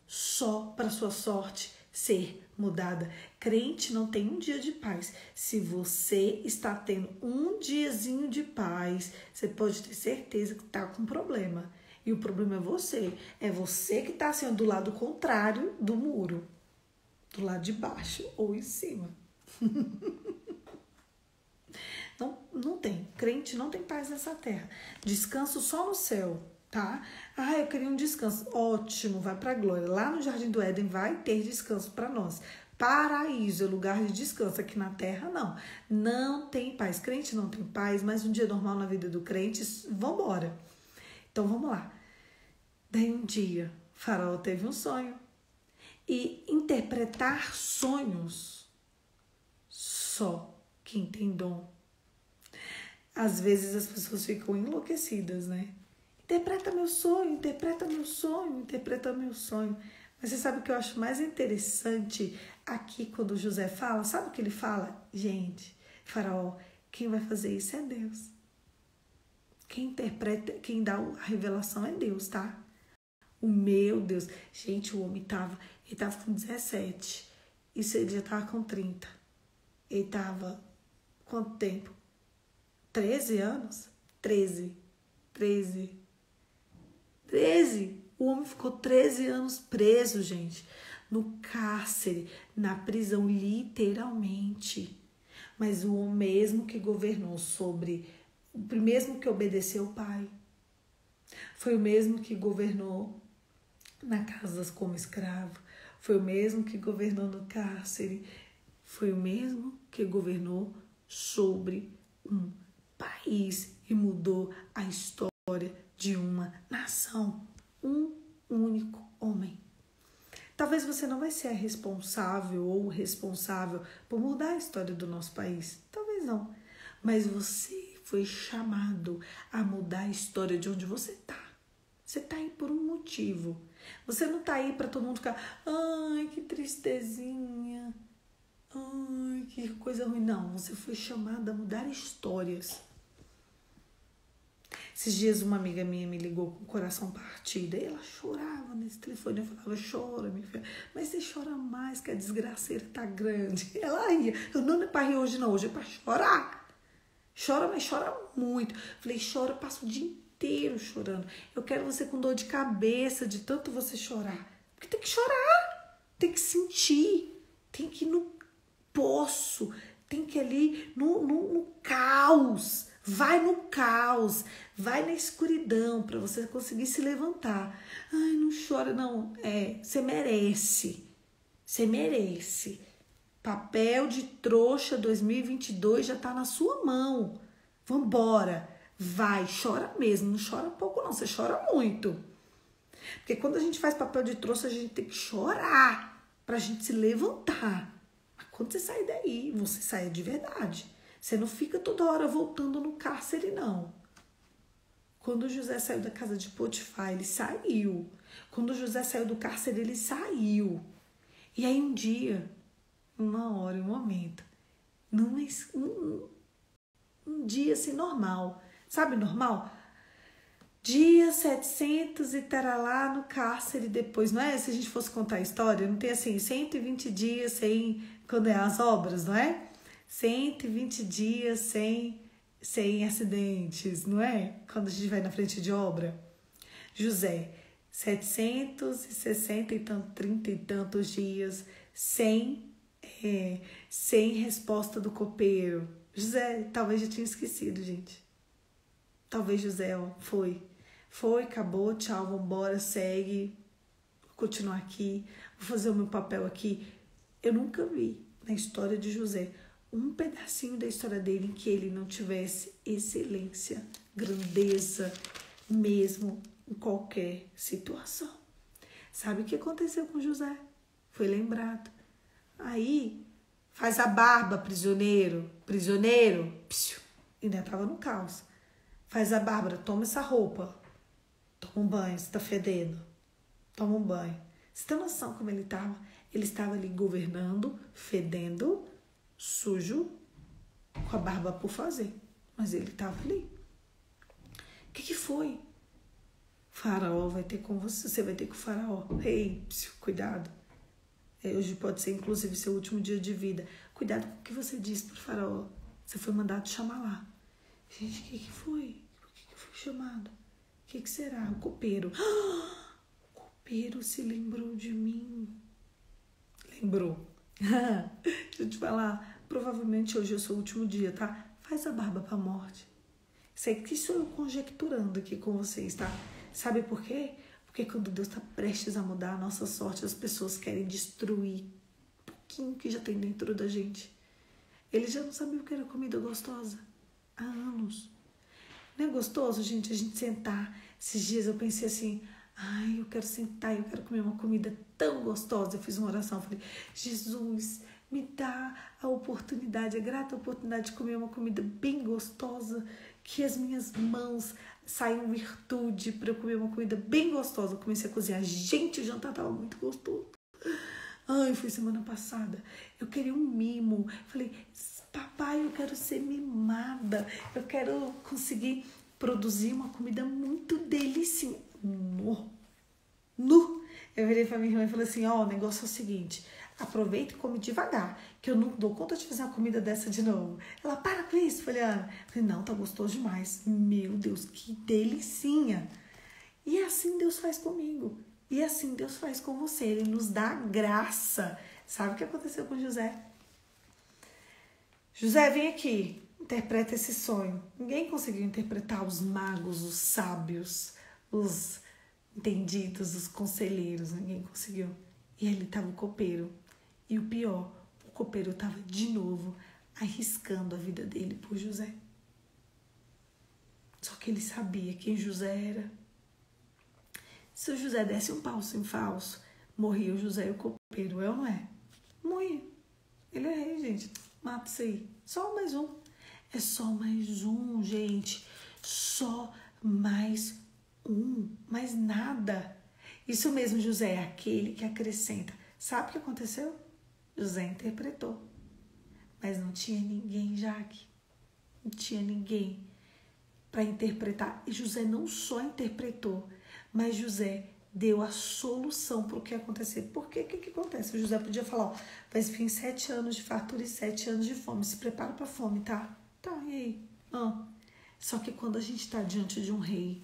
Só para sua sorte ser mudada. Crente não tem um dia de paz. Se você está tendo um diazinho de paz, você pode ter certeza que está com problema. E o problema é você. É você que está sendo do lado contrário do muro. Do lado de baixo ou em cima. Não tem. Crente não tem paz nessa terra. Descanso só no céu. Tá? Ah, eu queria um descanso. Ótimo, vai pra glória. Lá no Jardim do Éden vai ter descanso para nós. Paraíso é lugar de descanso. Aqui na terra, não. Não tem paz. Crente não tem paz, mas um dia normal na vida do crente, vambora. Então, vamos lá. Daí um dia, Faraó teve um sonho. E interpretar sonhos, só quem tem dom. Às vezes as pessoas ficam enlouquecidas, né? Interpreta meu sonho, interpreta meu sonho, interpreta meu sonho. Mas você sabe o que eu acho mais interessante aqui quando José fala? Sabe o que ele fala? Gente, Faraó, quem vai fazer isso é Deus. Quem interpreta, quem dá a revelação é Deus, tá? O meu Deus. Gente, o homem ele tava com 17. Isso ele já tava com 30. Ele tava, quanto tempo? 13 anos? 13. O homem ficou 13 anos preso, gente. No cárcere, na prisão, literalmente. Mas o homem mesmo que governou sobre... O mesmo que obedeceu o pai. Foi o mesmo que governou na casa como escravo. Foi o mesmo que governou no cárcere. Foi o mesmo que governou sobre um país e mudou a história de uma nação. Um único homem. Talvez você não vai ser a responsável ou responsável por mudar a história do nosso país. Talvez não. Mas você foi chamado a mudar a história de onde você está. Você está aí por um motivo. Você não está aí para todo mundo ficar, ai, que tristezinha, ai, que coisa ruim. Não, você foi chamado a mudar histórias. Esses dias uma amiga minha me ligou com o coração partido. E ela chorava nesse telefone. Eu falava, chora, minha filha. Mas você chora mais, que a desgraceira tá grande. Ela ria. Eu não é pra rir hoje, não. Hoje é pra chorar. Chora, mas chora muito. Falei, chora, passa o dia inteiro chorando. Eu quero você com dor de cabeça de tanto você chorar. Porque tem que chorar. Tem que sentir. Tem que ir no poço. tem que ir ali no caos. Vai no caos, vai na escuridão para você conseguir se levantar. Ai, não chora não. Você merece. Você merece. Papel de trouxa 2022 já tá na sua mão. Vambora. Vai, chora mesmo. Não chora pouco não, você chora muito. Porque quando a gente faz papel de trouxa, a gente tem que chorar pra gente se levantar. Mas quando você sair daí, você sai de verdade. Você não fica toda hora voltando no cárcere, não. Quando José saiu da casa de Potifar, ele saiu. Quando José saiu do cárcere, ele saiu. E aí um dia, uma hora, um momento, um dia assim normal. Sabe normal? Dia 700 e taralá no cárcere depois, não é? Se a gente fosse contar a história, não tem assim 120 dias sem condenar as obras, não é? 120 dias sem acidentes, não é? Quando a gente vai na frente de obra. José, 760 e tanto, 30 e tantos dias sem resposta do copeiro. José, talvez já tinha esquecido, gente. Talvez José, foi, acabou, tchau, vambora, segue, vou continuar aqui, vou fazer o meu papel aqui. Eu nunca vi na história de José um pedacinho da história dele em que ele não tivesse excelência, grandeza, mesmo em qualquer situação. Sabe o que aconteceu com José? Foi lembrado. Aí, faz a barba, prisioneiro, psiu, ainda estava no caos. Faz a Bárbara, toma essa roupa. Toma um banho, você tá fedendo. Toma um banho. Você tem noção como ele estava? Ele estava ali governando, fedendo, sujo, com a barba por fazer. Mas ele estava ali. O que foi? Faraó vai ter com você, você vai ter com o faraó. Ei, cuidado. Hoje pode ser, inclusive, seu último dia de vida. Cuidado com o que você disse pro faraó. Você foi mandado chamar lá. Gente, o que foi? Por que eu fui chamado? O que será? O copeiro. O copeiro se lembrou de mim. Lembrou. Deixa eu te falar. Provavelmente hoje é o seu último dia, tá? Faz a barba pra morte. Sei que estou eu conjecturando aqui com vocês, tá? Sabe por quê? Porque quando Deus está prestes a mudar a nossa sorte, as pessoas querem destruir um pouquinho que já tem dentro da gente. Ele já não sabia o que era comida gostosa. Há anos. Não é gostoso, gente, a gente sentar. Esses dias eu pensei assim, ai, eu quero sentar e eu quero comer uma comida tão gostosa. Eu fiz uma oração, falei, Jesus, me dá a oportunidade, a grata oportunidade de comer uma comida bem gostosa, que as minhas mãos saiam virtude para eu comer uma comida bem gostosa. Eu comecei a cozinhar. Gente, o jantar estava muito gostoso. Ai, foi semana passada. Eu queria um mimo. Falei, papai, eu quero ser mimada. Eu quero conseguir produzir uma comida muito deliciosa. Eu virei pra minha irmã e falei assim, o negócio é o seguinte, aproveita e come devagar, que eu não dou conta de fazer uma comida dessa de novo. Ela, para com isso, falei, Ana. Falei, não, tá gostoso demais. Meu Deus, que delicinha. E assim Deus faz comigo. E assim Deus faz com você. Ele nos dá graça. Sabe o que aconteceu com José? José, vem aqui. Interpreta esse sonho. Ninguém conseguiu interpretar, os magos, os sábios, os entendidos, os conselheiros. Ninguém conseguiu. E ali estava o copeiro. E o pior, o copeiro estava de novo arriscando a vida dele por José. Só que ele sabia quem José era. Se o José desse um passo em falso, morria o José e o copeiro, é ou não é? Morria. Ele é rei, gente. Mata isso aí. Só mais um. É só mais um, gente. Só mais um. Mais nada. Isso mesmo, José é aquele que acrescenta. Sabe o que aconteceu? José interpretou. Mas não tinha ninguém, Jaque. Não tinha ninguém para interpretar. E José não só interpretou, mas José deu a solução para o que ia acontecer. Por quê? O que acontece? O José podia falar, vai vir 7 anos de fartura e 7 anos de fome. Se prepara para a fome, tá? Tá, e aí? Só que quando a gente está diante de um rei,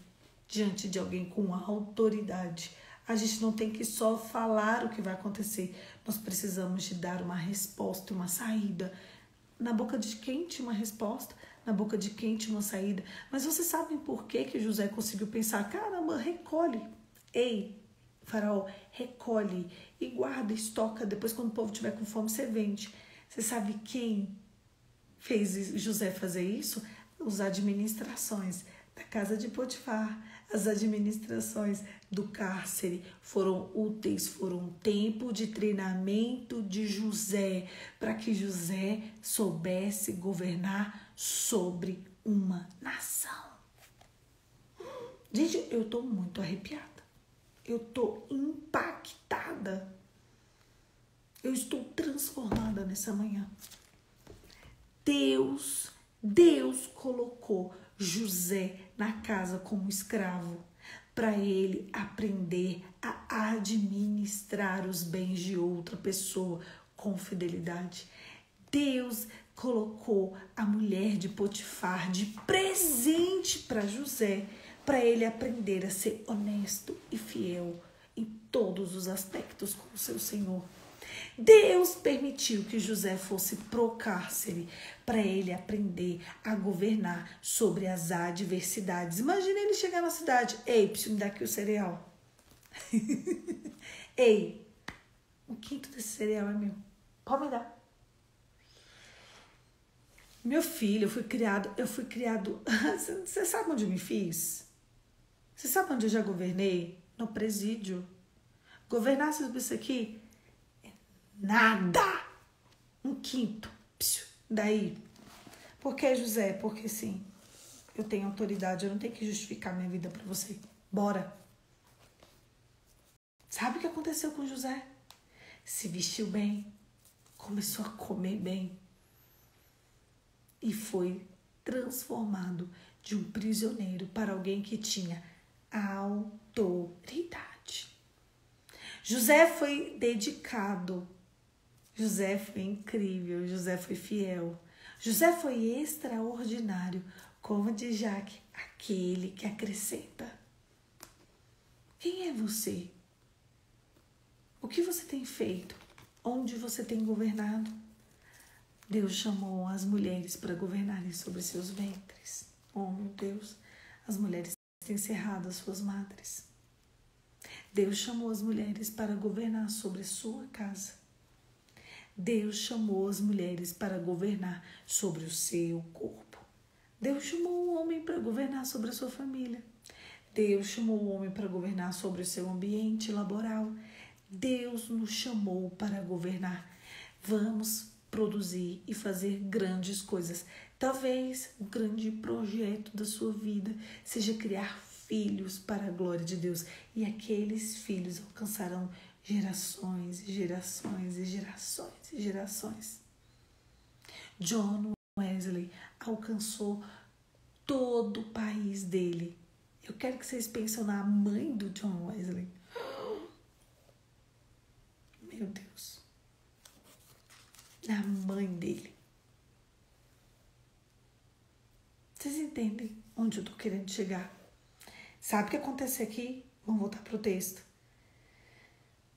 diante de alguém com autoridade, a gente não tem que só falar o que vai acontecer. Nós precisamos de dar uma resposta, uma saída. Na boca de quem tinha uma resposta? Na boca de quem tinha uma saída? Mas vocês sabem por que José conseguiu pensar? Caramba, recolhe. Ei, Faraó, recolhe e guarda, estoca. Depois, quando o povo estiver com fome, você vende. Você sabe quem fez José fazer isso? As administrações da casa de Potifar, as administrações do cárcere foram úteis, foram um tempo de treinamento de José, para que José soubesse governar sobre uma nação. Gente, eu tô muito arrepiada. Eu tô impactada. Eu estou transformada nessa manhã. Deus colocou José na casa como escravo para ele aprender a administrar os bens de outra pessoa com fidelidade. Deus colocou a mulher de Potifar de presente para José, para ele aprender a ser honesto e fiel em todos os aspectos com o seu Senhor. Deus permitiu que José fosse pro cárcere para ele aprender a governar sobre as adversidades. Imagina ele chegar na cidade. Ei, preciso me dar aqui o cereal. Ei, um quinto desse cereal é meu. Pode me dar. Meu filho, eu fui criado. Você sabe onde eu me fiz? Você sabe onde eu já governei? No presídio. Governar sobre isso aqui? Nada. Um quinto. Daí. Por que, José? Porque sim. Eu tenho autoridade. Eu não tenho que justificar minha vida para você. Bora. Sabe o que aconteceu com José? Se vestiu bem. Começou a comer bem. E foi transformado de um prisioneiro para alguém que tinha autoridade. José foi dedicado. José foi incrível, José foi fiel. José foi extraordinário, como diz Jaque, aquele que acrescenta. Quem é você? O que você tem feito? Onde você tem governado? Deus chamou as mulheres para governarem sobre seus ventres. Oh, meu Deus, as mulheres têm cerrado as suas madres. Deus chamou as mulheres para governar sobre a sua casa. Deus chamou as mulheres para governar sobre o seu corpo. Deus chamou o homem para governar sobre a sua família. Deus chamou o homem para governar sobre o seu ambiente laboral. Deus nos chamou para governar. Vamos produzir e fazer grandes coisas. Talvez o grande projeto da sua vida seja criar filhos para a glória de Deus. E aqueles filhos alcançarão gerações e gerações e gerações e gerações. John Wesley alcançou todo o país dele. Eu quero que vocês pensem na mãe do John Wesley. Meu Deus. Na mãe dele. Vocês entendem onde eu tô querendo chegar? Sabe o que acontece aqui? Vamos voltar pro texto.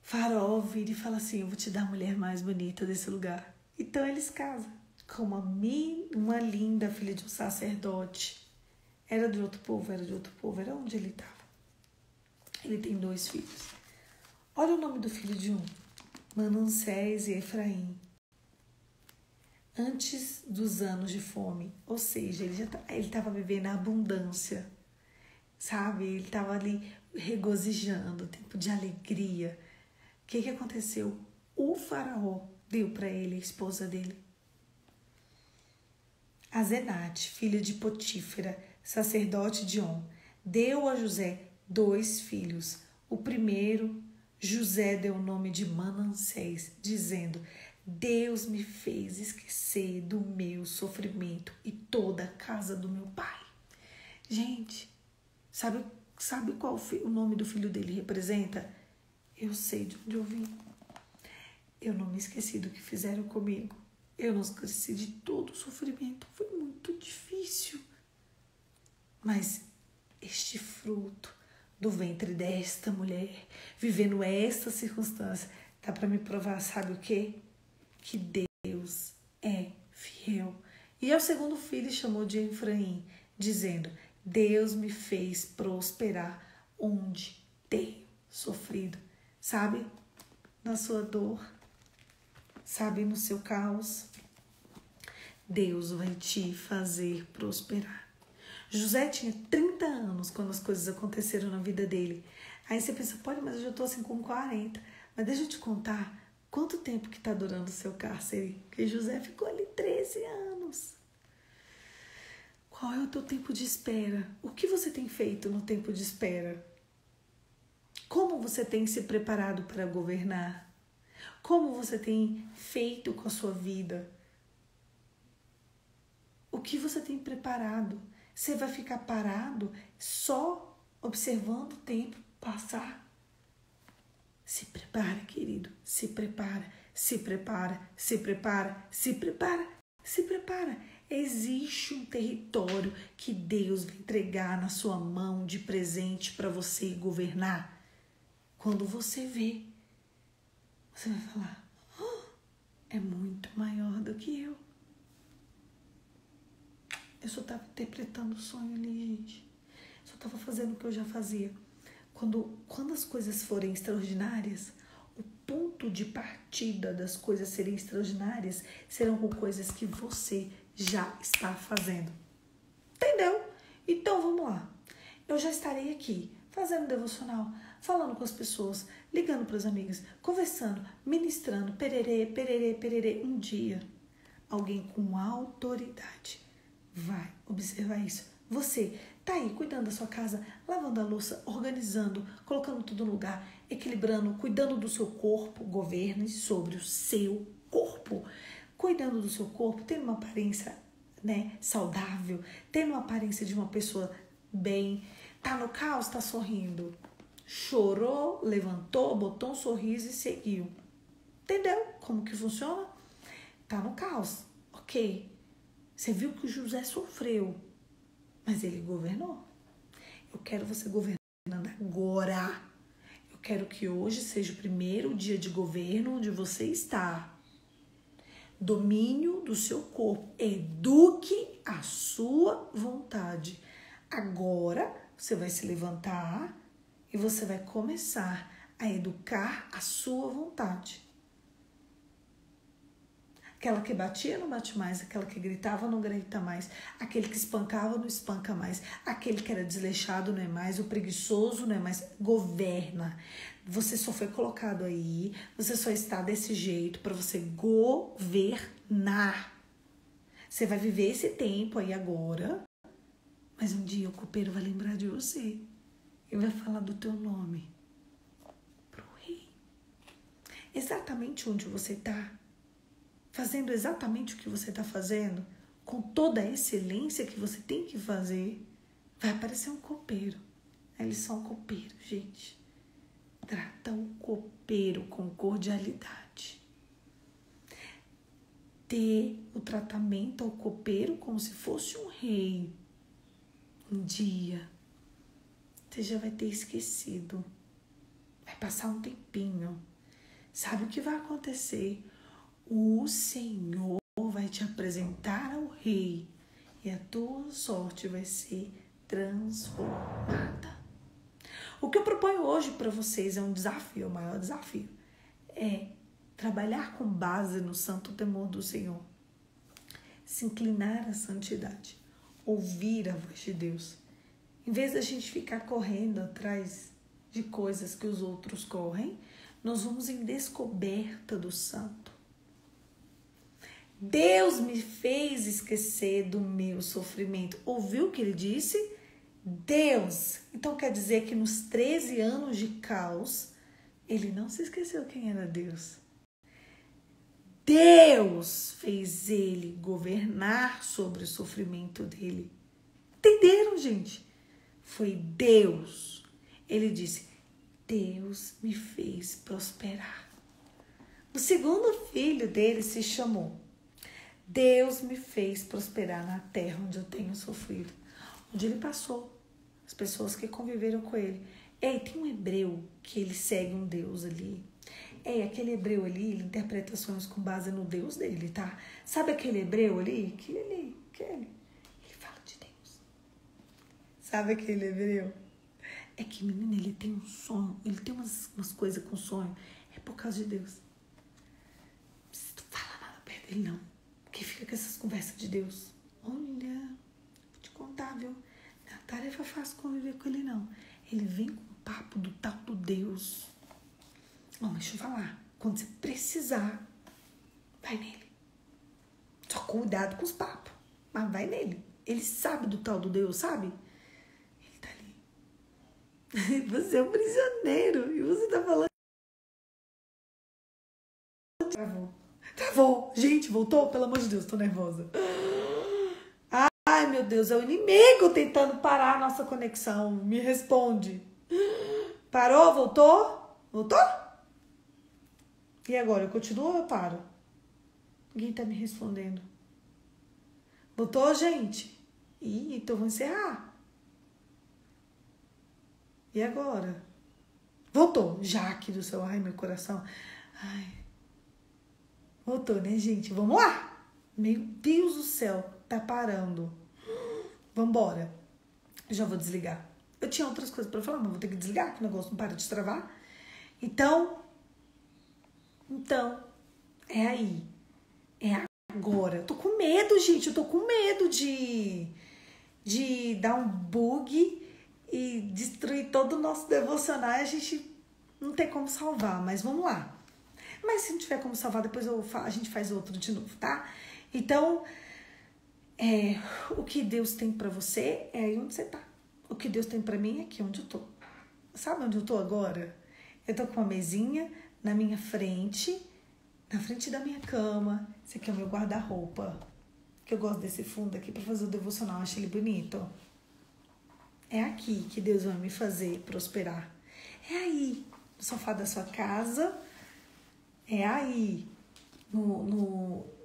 Faraó vira e fala assim, eu vou te dar a mulher mais bonita desse lugar. Então eles casam com uma linda filha de um sacerdote. Era de outro povo, era onde ele estava. Ele tem 2 filhos. Olha o nome do filho de um. Manassés e Efraim. Antes dos anos de fome, ou seja, ele estava vivendo a abundância, sabe? Ele estava ali regozijando, tempo de alegria. O que aconteceu? O faraó deu para ele a esposa dele. Asenate, filha de Potífera, sacerdote de On, deu a José 2 filhos. O primeiro, José deu o nome de Manassés, dizendo, Deus me fez esquecer do meu sofrimento e toda a casa do meu pai. Gente, sabe qual o nome do filho dele representa? Eu sei de onde eu vim. Eu não me esqueci do que fizeram comigo. Eu não esqueci de todo o sofrimento. Foi muito difícil. Mas este fruto do ventre desta mulher, vivendo esta circunstância, dá para me provar, sabe o quê? Que Deus é fiel. que eu. E ao segundo filho chamou de Efraim, dizendo: Deus me fez prosperar onde tenho sofrido. Sabe? Na sua dor. Sabe? No seu caos. Deus vai te fazer prosperar. José tinha 30 anos quando as coisas aconteceram na vida dele. Aí você pensa, pode, mas eu já tô assim com 40. Mas deixa eu te contar quanto tempo que tá durando o seu cárcere. Porque José ficou ali 13 anos. Qual é o teu tempo de espera? O que você tem feito no tempo de espera? Como você tem se preparado para governar? Como você tem feito com a sua vida? O que você tem preparado? Você vai ficar parado só observando o tempo passar? Se prepara, querido. Se prepara, se prepara, se prepara, se prepara, se prepara. Existe um território que Deus vai entregar na sua mão de presente para você governar. Quando você vê, você vai falar, é muito maior do que eu. Eu só estava interpretando o sonho ali, gente. Só estava fazendo o que eu já fazia. Quando as coisas forem extraordinárias, o ponto de partida das coisas serem extraordinárias serão com coisas que você já está fazendo. Entendeu? Então vamos lá. Eu já estarei aqui fazendo devocional, falando com as pessoas, ligando para os amigos, conversando, ministrando, pererê, pererê, pererê. Um dia, alguém com autoridade vai observar isso. Você tá aí cuidando da sua casa, lavando a louça, organizando, colocando tudo no lugar, equilibrando, cuidando do seu corpo. Governe sobre o seu corpo. Cuidando do seu corpo, tendo uma aparência, saudável, tendo uma aparência de uma pessoa bem. Tá no caos, tá sorrindo. Chorou, levantou, botou um sorriso e seguiu. Entendeu como que funciona? Tá no caos, ok. Você viu que o José sofreu, mas ele governou. Eu quero você governando agora. Eu quero que hoje seja o primeiro dia de governo onde você está. Domínio do seu corpo. Eduque a sua vontade. Agora você vai se levantar e você vai começar a educar a sua vontade. Aquela que batia não bate mais, aquela que gritava não grita mais, aquele que espancava não espanca mais, aquele que era desleixado não é mais, o preguiçoso não é mais. Governa. Você só foi colocado aí, você só está desse jeito para você governar. Você vai viver esse tempo aí agora, mas um dia o copeiro vai lembrar de você e vai falar do teu nome pro rei. Exatamente onde você está. Fazendo exatamente o que você está fazendo, com toda a excelência que você tem que fazer, vai aparecer um copeiro. Eles são copeiros, gente. Trata o copeiro com cordialidade. Dê o tratamento ao copeiro como se fosse um rei. Um dia, você já vai ter esquecido. Vai passar um tempinho. Sabe o que vai acontecer? O Senhor vai te apresentar ao rei e a tua sorte vai ser transformada. O que eu proponho hoje para vocês é um desafio, o maior desafio. É trabalhar com base no santo temor do Senhor. Se inclinar à santidade. Ouvir a voz de Deus. Em vez da gente ficar correndo atrás de coisas que os outros correm, nós vamos em descoberta do santo. Deus me fez esquecer do meu sofrimento. Ouviu o que ele disse? Deus. Então quer dizer que nos 13 anos de caos, ele não se esqueceu quem era Deus. Deus fez ele governar sobre o sofrimento dele. Entenderam, gente? Foi Deus. Ele disse, Deus me fez prosperar. O segundo filho dele se chamou, Deus me fez prosperar na terra onde eu tenho sofrido. Onde ele passou. As pessoas que conviveram com ele. Ei, tem um hebreu que ele segue um Deus ali. aquele hebreu ali, ele interpreta sonhos com base no Deus dele, tá? Sabe aquele hebreu ali? Ele fala de Deus. Sabe aquele hebreu? É que, menina, ele tem um sonho, ele tem umas coisas com sonho. É por causa de Deus. Não precisa falar nada perto dele, não. Porque fica com essas conversas de Deus. Olha, vou te contar, viu? Não é uma tarefa fácil conviver com ele, não. Ele vem com o papo do tal do Deus. Ó, mas deixa eu falar. Quando você precisar, vai nele. Só cuidado com os papos. Mas vai nele. Ele sabe do tal do Deus, sabe? Ele tá ali. Você é um prisioneiro. E você tá falando. Travou. Gente, voltou? Pelo amor de Deus, tô nervosa. Ai, meu Deus, é o inimigo tentando parar a nossa conexão. Me responde. Parou? Voltou? Voltou? E agora, eu continuo ou eu paro? Ninguém tá me respondendo. Voltou, gente? Ih, então vou encerrar. E agora? Voltou. Jaque do céu. Ai, meu coração. Ai. Voltou, né, gente? Vamos lá. Meu Deus do céu. Tá parando. Vambora. Eu já vou desligar. Eu tinha outras coisas pra falar, mas vou ter que desligar, que o negócio não para de travar. Então, é aí. É agora. Eu tô com medo, gente. Eu tô com medo de dar um bug e destruir todo o nosso devocional. A gente não tem como salvar, mas vamos lá. Mas se não tiver como salvar, depois a gente faz outro de novo, tá? Então, o que Deus tem pra você é aí onde você tá. O que Deus tem pra mim é aqui onde eu tô. Sabe onde eu tô agora? Eu tô com uma mesinha na minha frente, na frente da minha cama. Esse aqui é o meu guarda-roupa. Que eu gosto desse fundo aqui pra fazer o devocional. Acho ele bonito. É aqui que Deus vai me fazer prosperar. É aí, no sofá da sua casa. É aí,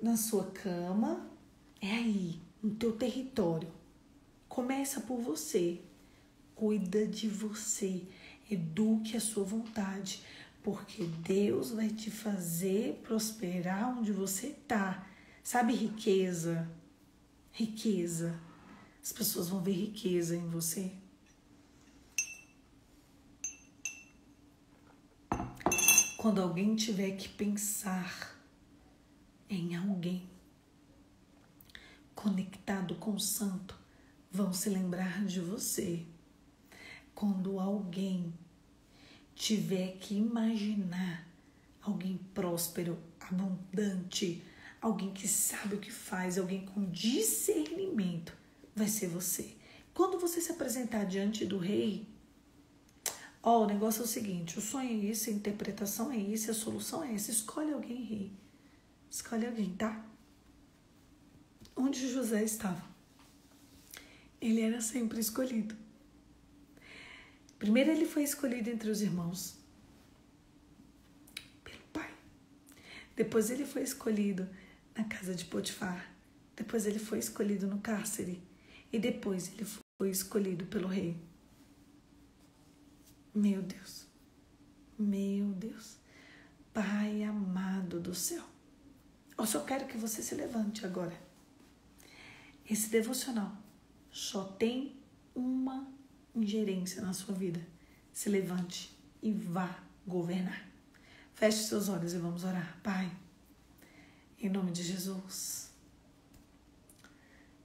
na sua cama. É aí, no teu território. Começa por você. Cuida de você. Eduque a sua vontade. Porque Deus vai te fazer prosperar onde você tá. Sabe riqueza? Riqueza. As pessoas vão ver riqueza em você. Quando alguém tiver que pensar em alguém conectado com o santo, vão se lembrar de você. Quando alguém tiver que imaginar alguém próspero, abundante, alguém que sabe o que faz, alguém com discernimento, vai ser você. Quando você se apresentar diante do rei, o negócio é o seguinte, o sonho é esse, a interpretação é esse, a solução é essa. Escolhe alguém, rei. Escolhe alguém, tá? Onde José estava? Ele era sempre escolhido. Primeiro ele foi escolhido entre os irmãos, pelo pai. Depois ele foi escolhido na casa de Potifar. Depois ele foi escolhido no cárcere. E depois ele foi escolhido pelo rei. Meu Deus. Meu Deus. Pai amado do céu. Eu só quero que você se levante agora. Esse devocional só tem uma ingerência na sua vida. Se levante e vá governar. Feche seus olhos e vamos orar. Pai, em nome de Jesus,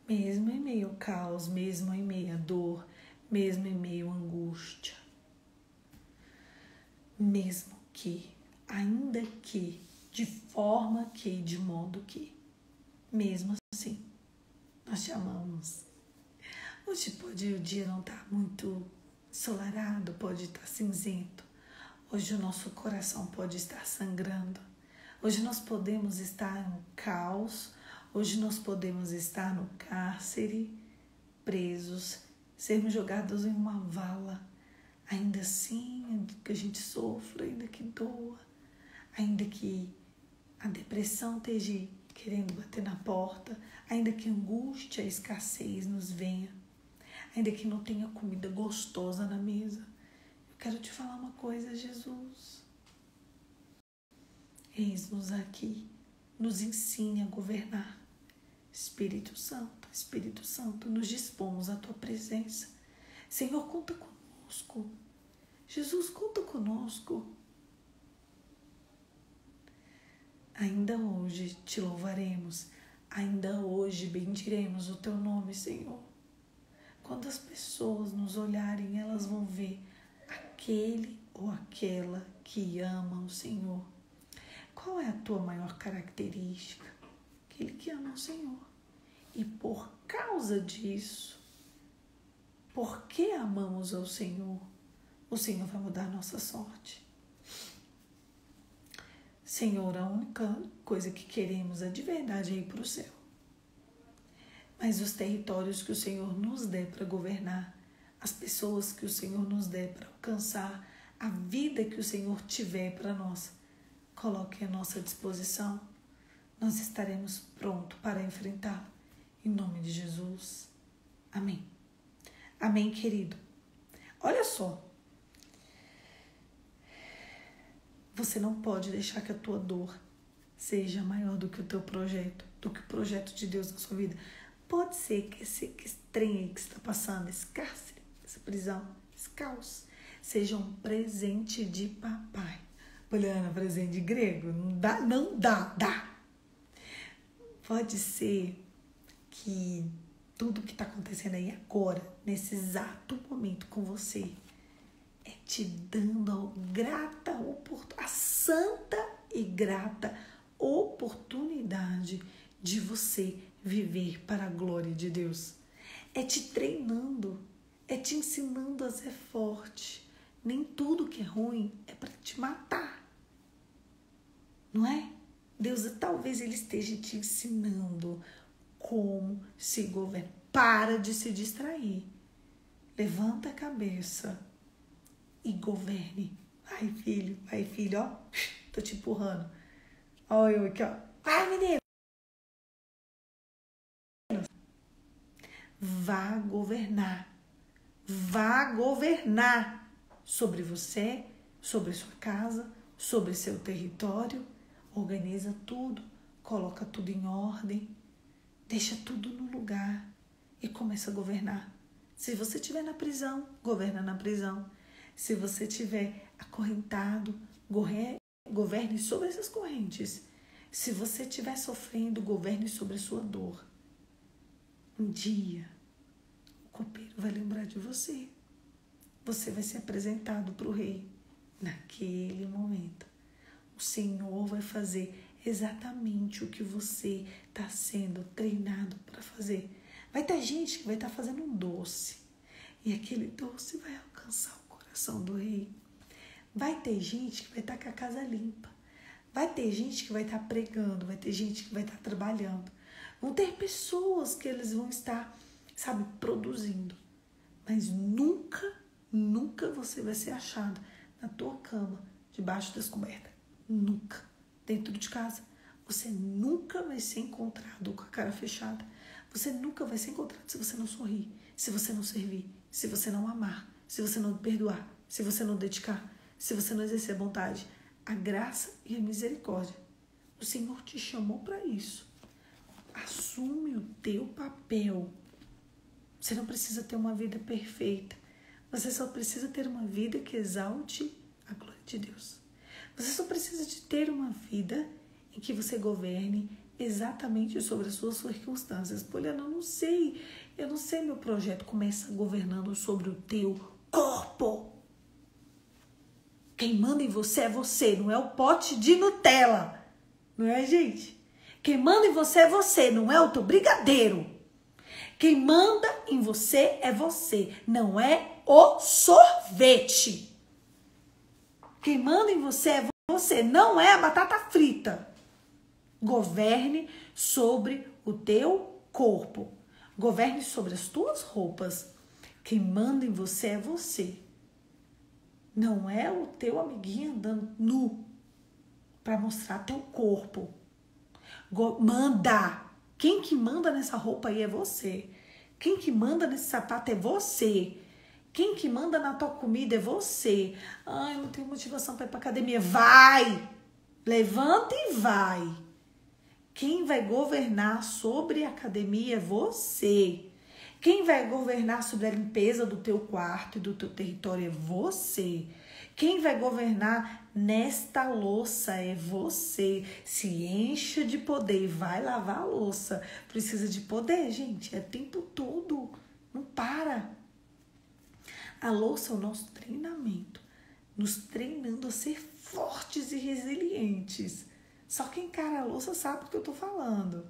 mesmo em meio ao caos, mesmo em meio à dor, mesmo em meio à angústia, mesmo que, ainda que, de forma que, de modo que, mesmo assim, nós te amamos. Hoje pode o dia não estar muito ensolarado, pode estar cinzento. Hoje o nosso coração pode estar sangrando. Hoje nós podemos estar no caos. Hoje nós podemos estar no cárcere, presos, sermos jogados em uma vala. Ainda assim, ainda que a gente sofra, ainda que doa, ainda que a depressão esteja querendo bater na porta, ainda que a angústia, a escassez nos venha, ainda que não tenha comida gostosa na mesa. Eu quero te falar uma coisa, Jesus. Eis-nos aqui. Nos ensine a governar. Espírito Santo, nos dispomos à tua presença. Senhor, conta conosco. Jesus, conta conosco. Ainda hoje te louvaremos. Ainda hoje bendiremos o teu nome, Senhor. Quando as pessoas nos olharem, elas vão ver aquele ou aquela que ama o Senhor. Qual é a tua maior característica? Aquele que ama o Senhor. E por causa disso, porque amamos ao Senhor, o Senhor vai mudar a nossa sorte. Senhor, a única coisa que queremos é de verdade ir para o céu. Mas os territórios que o Senhor nos der para governar, as pessoas que o Senhor nos der para alcançar, a vida que o Senhor tiver para nós, coloque à nossa disposição. Nós estaremos prontos para enfrentá-lo. Em nome de Jesus. Amém. Amém, querido. Olha só. Você não pode deixar que a tua dor seja maior do que o teu projeto, do que o projeto de Deus na sua vida. Pode ser que esse trem aí que você está passando, esse cárcere, essa prisão, esse caos, seja um presente de papai. Poliana, presente de grego? Não dá. Pode ser que tudo que está acontecendo aí agora, nesse exato momento com você, é te dando a santa e grata oportunidade de você viver para a glória de Deus. É te treinando, é te ensinando a ser forte. Nem tudo que é ruim é para te matar. Não é? Deus, talvez Ele esteja te ensinando como se governa. Para de se distrair. Levanta a cabeça e governe. Vai, filho, ó. Tô te empurrando. Olha eu aqui, ó. Vai, menino. Vá governar. Vá governar sobre você, sobre sua casa, sobre seu território. Organiza tudo, coloca tudo em ordem, deixa tudo no lugar e começa a governar. Se você estiver na prisão, governa na prisão. Se você estiver acorrentado, governe sobre essas correntes. Se você estiver sofrendo, governe sobre a sua dor. Um dia, o copeiro vai lembrar de você. Você vai ser apresentado para o rei naquele momento. O Senhor vai fazer exatamente o que você está sendo treinado para fazer. Vai ter gente que vai estar fazendo um doce. E aquele doce vai alcançar o coração do rei. Vai ter gente que vai estar com a casa limpa. Vai ter gente que vai estar pregando. Vai ter gente que vai estar trabalhando. Vão ter pessoas que eles vão estar, produzindo. Mas nunca você vai ser achado na tua cama, debaixo das cobertas. Nunca. Dentro de casa. Você nunca vai ser encontrado com a cara fechada. Você nunca vai ser encontrado se você não sorrir, se você não servir, se você não amar, se você não perdoar, se você não dedicar, se você não exercer a bondade, a graça e a misericórdia. O Senhor te chamou para isso. Assume o teu papel. Você não precisa ter uma vida perfeita. Você só precisa ter uma vida que exalte a glória de Deus. Você só precisa de ter uma vida em que você governe exatamente sobre as suas circunstâncias. Poliana, eu não sei meu projeto. Começa governando sobre o teu corpo. Quem manda em você é você, não é o pote de Nutella. Não é, gente? Quem manda em você, não é o teu brigadeiro. Quem manda em você é você, não é o sorvete. Quem manda em você é você, não é a batata frita. Governe sobre o teu corpo. Governe sobre as tuas roupas. Quem manda em você é você. Não é o teu amiguinho andando nu para mostrar teu corpo. Manda. Quem que manda nessa roupa aí é você. Quem que manda nesse sapato é você. Quem que manda na tua comida é você. Ai, eu não tenho motivação para ir para academia. Vai! Levanta e vai. Quem vai governar sobre a academia é você. Quem vai governar sobre a limpeza do teu quarto e do teu território é você. Quem vai governar nesta louça é você. Se encha de poder e vai lavar a louça. Precisa de poder, gente. É tempo todo. Não para. A louça é o nosso treinamento. Nos treinando a ser fortes e resilientes. Só quem encara a louça sabe do que eu estou falando.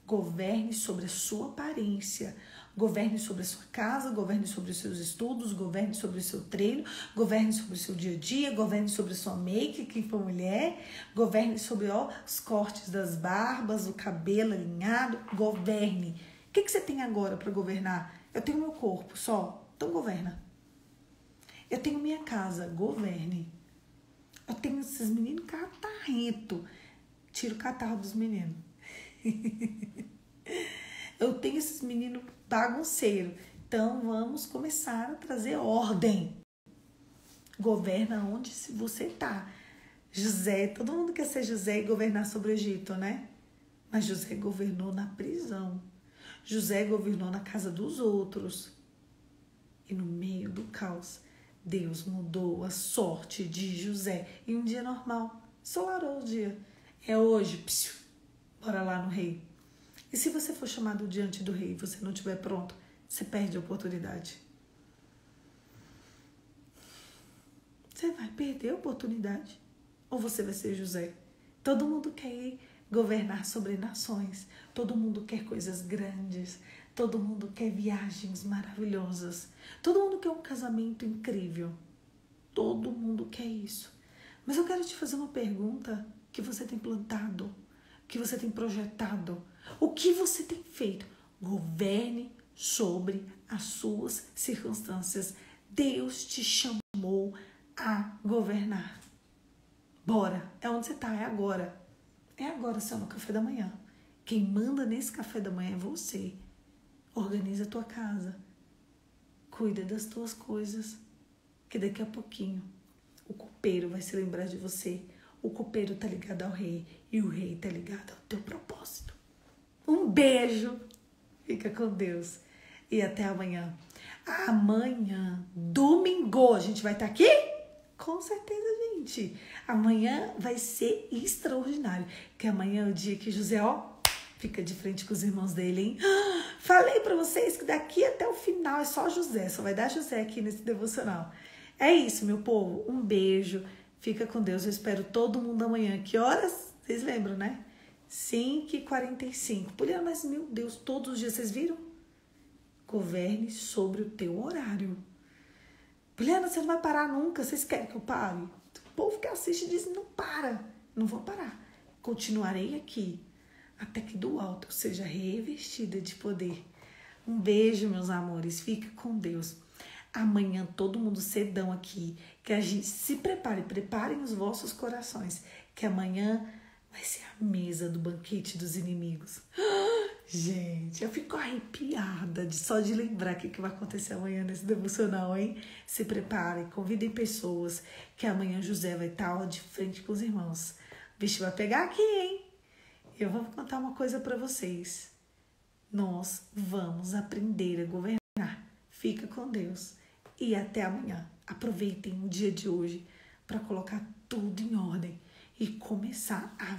Governe sobre a sua aparência, governe sobre a sua casa, governe sobre os seus estudos, governe sobre o seu treino, governe sobre o seu dia a dia, governe sobre a sua make, quem for mulher, governe sobre os cortes das barbas, o cabelo alinhado, governe. O que você tem agora para governar? Eu tenho meu corpo só, então governa. Eu tenho minha casa, governe. Eu tenho esses meninos catarrento, tira o catarro dos meninos. Eu tenho esses meninos bagunceiros. Então, vamos começar a trazer ordem. Governa onde você tá. José, todo mundo quer ser José e governar sobre o Egito, né? Mas José governou na prisão. José governou na casa dos outros. E no meio do caos, Deus mudou a sorte de José. Em um dia normal, ensolarou o dia. É hoje, psiu, bora lá no rei. E se você for chamado diante do rei e você não estiver pronto, você perde a oportunidade. Você vai perder a oportunidade. Ou você vai ser José. Todo mundo quer governar sobre nações. Todo mundo quer coisas grandes. Todo mundo quer viagens maravilhosas. Todo mundo quer um casamento incrível. Todo mundo quer isso. Mas eu quero te fazer uma pergunta que você tem plantado, que você tem projetado. O que você tem feito? Governe sobre as suas circunstâncias. Deus te chamou a governar. Bora, é onde você está, é agora. É agora, só no café da manhã. Quem manda nesse café da manhã é você. Organiza a tua casa. Cuida das tuas coisas. Que daqui a pouquinho o copeiro vai se lembrar de você. O copeiro tá ligado ao rei. E o rei tá ligado ao teu propósito. Um beijo. Fica com Deus. E até amanhã. Amanhã, domingo, a gente vai estar aqui? Com certeza, gente. Amanhã vai ser extraordinário. Porque amanhã é o dia que José, fica de frente com os irmãos dele, hein? Falei pra vocês que daqui até o final é só José. Só vai dar José aqui nesse devocional. É isso, meu povo. Um beijo. Fica com Deus. Eu espero todo mundo amanhã. Que horas? Vocês lembram, né? 5h45. Poliana, mas meu Deus, todos os dias, vocês viram? Governe sobre o teu horário. Poliana, você não vai parar nunca. Vocês querem que eu pare? O povo que assiste diz, não para. Não vou parar. Continuarei aqui até que do alto eu seja revestida de poder. Um beijo, meus amores. Fica com Deus. Amanhã todo mundo cedão aqui. Que a gente se prepare. Preparem os vossos corações. Que amanhã vai ser a mesa do banquete dos inimigos. Gente, eu fico arrepiada só de lembrar o que vai acontecer amanhã nesse devocional, hein? Se preparem, convidem pessoas, que amanhã José vai estar de frente com os irmãos. O bicho vai pegar aqui, hein? Eu vou contar uma coisa para vocês. Nós vamos aprender a governar. Fica com Deus. E até amanhã. Aproveitem o dia de hoje para colocar tudo em ordem e começar a